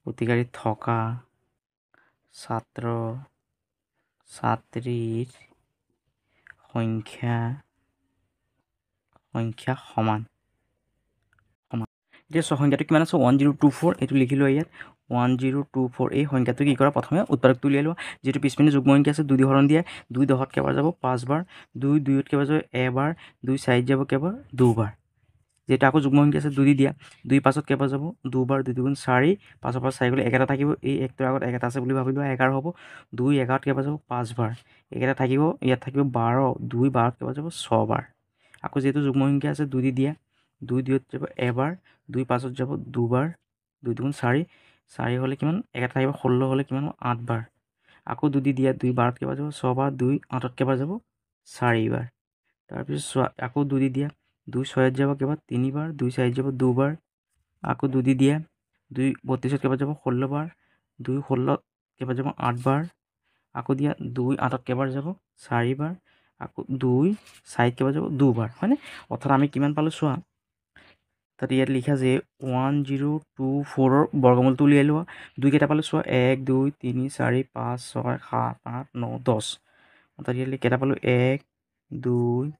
প্ৰতিকাৰীত থকা ছাত্ৰ ছাত্ৰীৰ সংখ্যা সমান এতিয়া সংখ্যাটো কিমান আছে 1024 এইটো লিখি লোৱা ইয়াত 1024 এই সংখ্যাটো কি কৰা প্ৰথমে উৎপাদকটো উলিয়াই লোৱা যিটো পিছপিনে যুগ্ম সংখ্যা আছে 2 দি হৰণ দিয়া 2 10ত কেইবাৰ যাব 5 বাৰ 2 2ত কেইবাৰ যাব এবাৰ 2 4ত যাব কেইবাৰ দুবাৰ যেটা আকৌ যুগ্ম সংখ্যা আছে 2 দি দিয়া 2 5ত কেইবাৰ যাব দুবাৰ 2 দুগুণ 4 5ৰ পৰা 4 গ'লে একেটা থাকিব এই একটোৰ আগত একেটা আছে বুলি ভাবি লোৱা 11 হ'ব 2 11ত কেইবাৰ যাব 5 বাৰ একেটা থাকিব ইয়াত থাকিব 12 2 12ত কেইবাৰ যাব 6 বাৰ আকৌ যেহেতু যুগ্ম সংখ্যা আছে 2 দি দিয়া 2 2ত যাব এবাৰ 2 5ত যাব দুবাৰ 2 দুগুণ 4 4 হ'লে কিমান একেটা থাকিব 16 হ'লে কিমান 8 বাৰ আকৌ 2 দি দিয়া 2 12ত কেইবাৰ যাব 6 বাৰ 2 8ত কেইবাৰ যাব 4 বাৰ তাৰপিছত চোৱা আকৌ 2 দি দিয়া 2 6ত যাব কেইবাৰ 3 বাৰ 2 4ত যাব দুবাৰ আকৌ 2 দি দিয়া 2 32ত কেইবাৰ যাব 16 বাৰ 2 16ত কেইবাৰ যাব 8 বাৰ আকৌ দিয়া 2 8ত কেইবাৰ যাব 4 বাৰ আকৌ 2 4ত কেইবাৰ যাব দুবাৰ হয়নে অৰ্থাৎ আমি কিমান পালোঁ চোৱা তাত ইয়াত লিখা যে 1024ৰ বৰ্গমূলটো উলিয়াই লোৱা 2 কেইটা পালোঁ চোৱা 1 2 3 4 5 6 7 8 9 10 অৰ্থাৎ ইয়াত কেইটা পালোঁ 1 2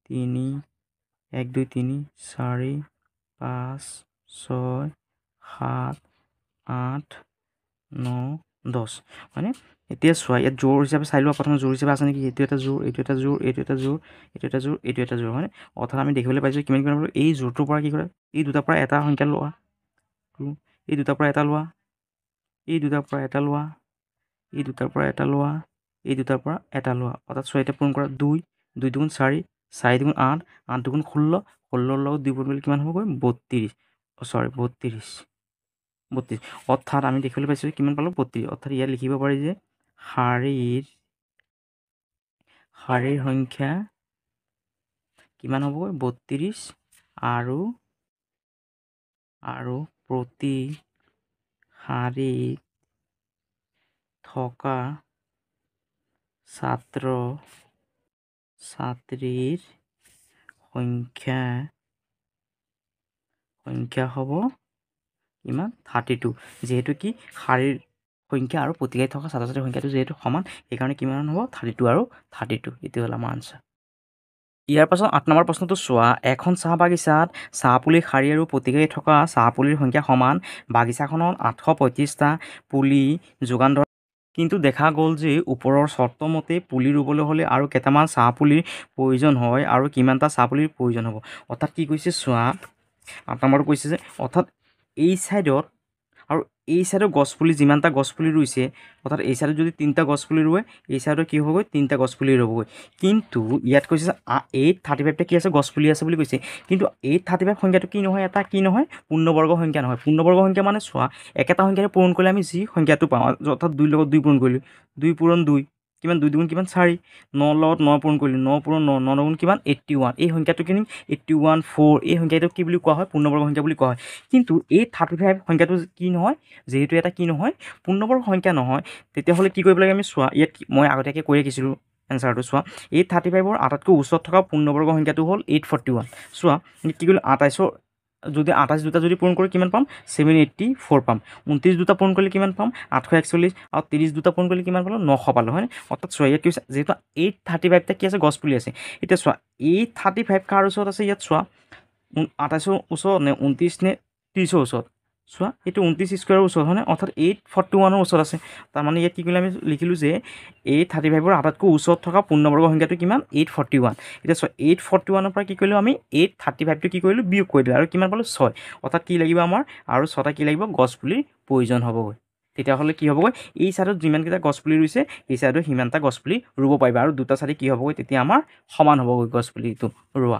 3 1 2 3 4 5 6 7 8 9 10 হয়নে এতিয়া চোৱা ইয়াত জোৰ হিচাপে চাই লোৱা প্ৰথমে জোৰ হিচাপে আছে নেকি এইটো এটা জোৰ এইটো এটা জোৰ এইটো এটা জোৰ এইটো এটা জোৰ এইটো এটা জোৰ হয়নে অৰ্থাৎ আমি দেখিবলৈ পাইছোঁ কিমান এই জোৰটোৰ পৰা কি কৰে এই দুটাৰ পৰা এটা সংখ্যা লোৱা এই দুটাৰ পৰা এটা লোৱা এই দুটাৰ পৰা এটা লোৱা এই দুটাৰ পৰা এটা লোৱা এই দুটাৰ পৰা এটা লোৱা অৰ্থাৎ 6টা পূৰণ কৰা 2 2 দুগুণ 4 4 দুগুণ 8, 8 দুগুণ 16, 16 লগত 2 পূৰণ কৰিলে কিমান হ'বগৈ 32, 32 অৰ্থাৎ আমি দেখিবলৈ পাইছোঁ কিমান পালোঁ 32। অৰ্থাৎ ইয়াত লিখিব পাৰি যে শাৰীৰ সংখ্যা কিমান হ'বগৈ 32 আৰু প্ৰতি শাৰীত থকা ছাত্ৰ ছাত্ৰীৰ সংখ্যা হ'ব কিমান 32। যিহেতু কি শাৰীৰ সংখ্যা আৰু প্ৰতি শাৰীত থকা ছাত্ৰ ছাত্ৰীৰ সংখ্যাটো যিহেতু সমান, সেইকাৰণে কিমান হ'ব 32 আৰু 32। এইটো হ'ল আমাৰ আনচাৰ। ইয়াৰ পাছত 8 নম্বৰ প্ৰশ্নটো চোৱা, এখন চাহ বাগিচাত চাহপুলিৰ শাৰী আৰু প্ৰতি শাৰীত থকা চাহপুলিৰ সংখ্যা সমান। বাগিচাখনত 835টা পুলি যোগান ধৰা, কিন্তু দেখা গ'ল যে ওপৰৰ চৰ্ত মতে পুলি ৰুবলৈ হ'লে আৰু কেইটামান চাহপুলিৰ প্ৰয়োজন হয় আৰু কিমানটা চাহপুলিৰ প্ৰয়োজন হ'ব। অৰ্থাৎ কি কৈছে চোৱা, 8 নম্বৰটো কৈছে যে অৰ্থাৎ এই ছাইডত আৰু এই ছাইডৰ গছপুলি যিমানটা গছপুলি ৰুইছে, অৰ্থাৎ এই ছাইডত যদি 3টা গছপুলি ৰুৱে, এই ছাইডত কি হ'বগৈ 3টা গছপুলি ৰ'বগৈ। কিন্তু ইয়াত কৈছে যে 835টা কি আছে গছপুলি আছে বুলি কৈছে। কিন্তু 835 সংখ্যাটো কি নহয়, এটা কি নহয় পূৰ্ণবৰ্গ সংখ্যা নহয়। পূৰ্ণবৰ্গ সংখ্যা মানে চোৱা, একেটা সংখ্যাৰে পূৰণ কৰিলে আমি যি সংখ্যাটো পাওঁ, অৰ্থাৎ 2 লগত 2 পূৰণ কৰিলোঁ, 2 পূৰণ 2 কিমান, 2 দুগুণ কিমান 4, 9 লগত 9 পূৰণ কৰিলোঁ, 9 পূৰণ 9, 9 দুগুণ কিমান 81। এই সংখ্যাটো কিনি 81, 4 এই সংখ্যাটো কি বুলি কোৱা হয় পূৰ্ণবৰ্গ সংখ্যা বুলি কোৱা হয়। কিন্তু 835 সংখ্যাটো কি নহয়, যিহেতু এটা কি নহয় পূৰ্ণবৰ্গ সংখ্যা নহয়, তেতিয়াহ'লে কি কৰিব লাগে আমি চোৱা, ইয়াত মই আগতীয়াকৈ কৈ ৰাখিছিলোঁ এনচাৰটো চোৱা, 835ৰ আটাইতকৈ ওচৰত থকা পূৰ্ণবৰ্গ সংখ্যাটো হ'ল 841। চোৱা কি কৰিলোঁ, 28ৰ যদি 28 দুটা যদি পূৰণ কৰোঁ কিমান পাম 784 পাম। 29 দুটা পূৰণ কৰিলে কিমান পাম 841, আৰু 30 দুটা পূৰণ কৰিলে কিমান পালোঁ 900 পালোঁ, হয়নে? অৰ্থাৎ চোৱা ইয়াত কি হৈছে, যিহেতু 835টা কি আছে গছপুলি আছে। এতিয়া চোৱা 835 কাৰ ওচৰত আছে, ইয়াত চোৱা 28ৰ ওচৰত নে 29 নে 30ৰ ওচৰত, চোৱা এইটো 29 স্কুৱাৰৰ ওচৰত হয়নে? অৰ্থাৎ 841ৰ ওচৰত আছে। তাৰমানে ইয়াত কি কৰিলে আমি লিখিলোঁ যে 835ৰ আটাইতকৈ ওচৰত থকা পূৰ্ণবৰ্গ সংখ্যাটো কিমান 841। এতিয়া চোৱা 841ৰ পৰা কি কৰিলোঁ আমি 835টো কি কৰিলোঁ বিয়োগ কৰি দিলোঁ, আৰু কিমান পালোঁ 6। অৰ্থাৎ কি লাগিব আমাৰ আৰু 6টা কি লাগিব গছপুলিৰ প্ৰয়োজন হ'বগৈ। তেতিয়াহ'লে কি হ'বগৈ, এই ছাইডত যিমানকেইটা গছপুলি ৰুইছে এই ছাইডত সিমানটা গছপুলি ৰুব পাৰিবা, আৰু দুটা ছাইডে কি হ'বগৈ তেতিয়া আমাৰ সমান হ'বগৈ গছপুলিটো ৰোৱা।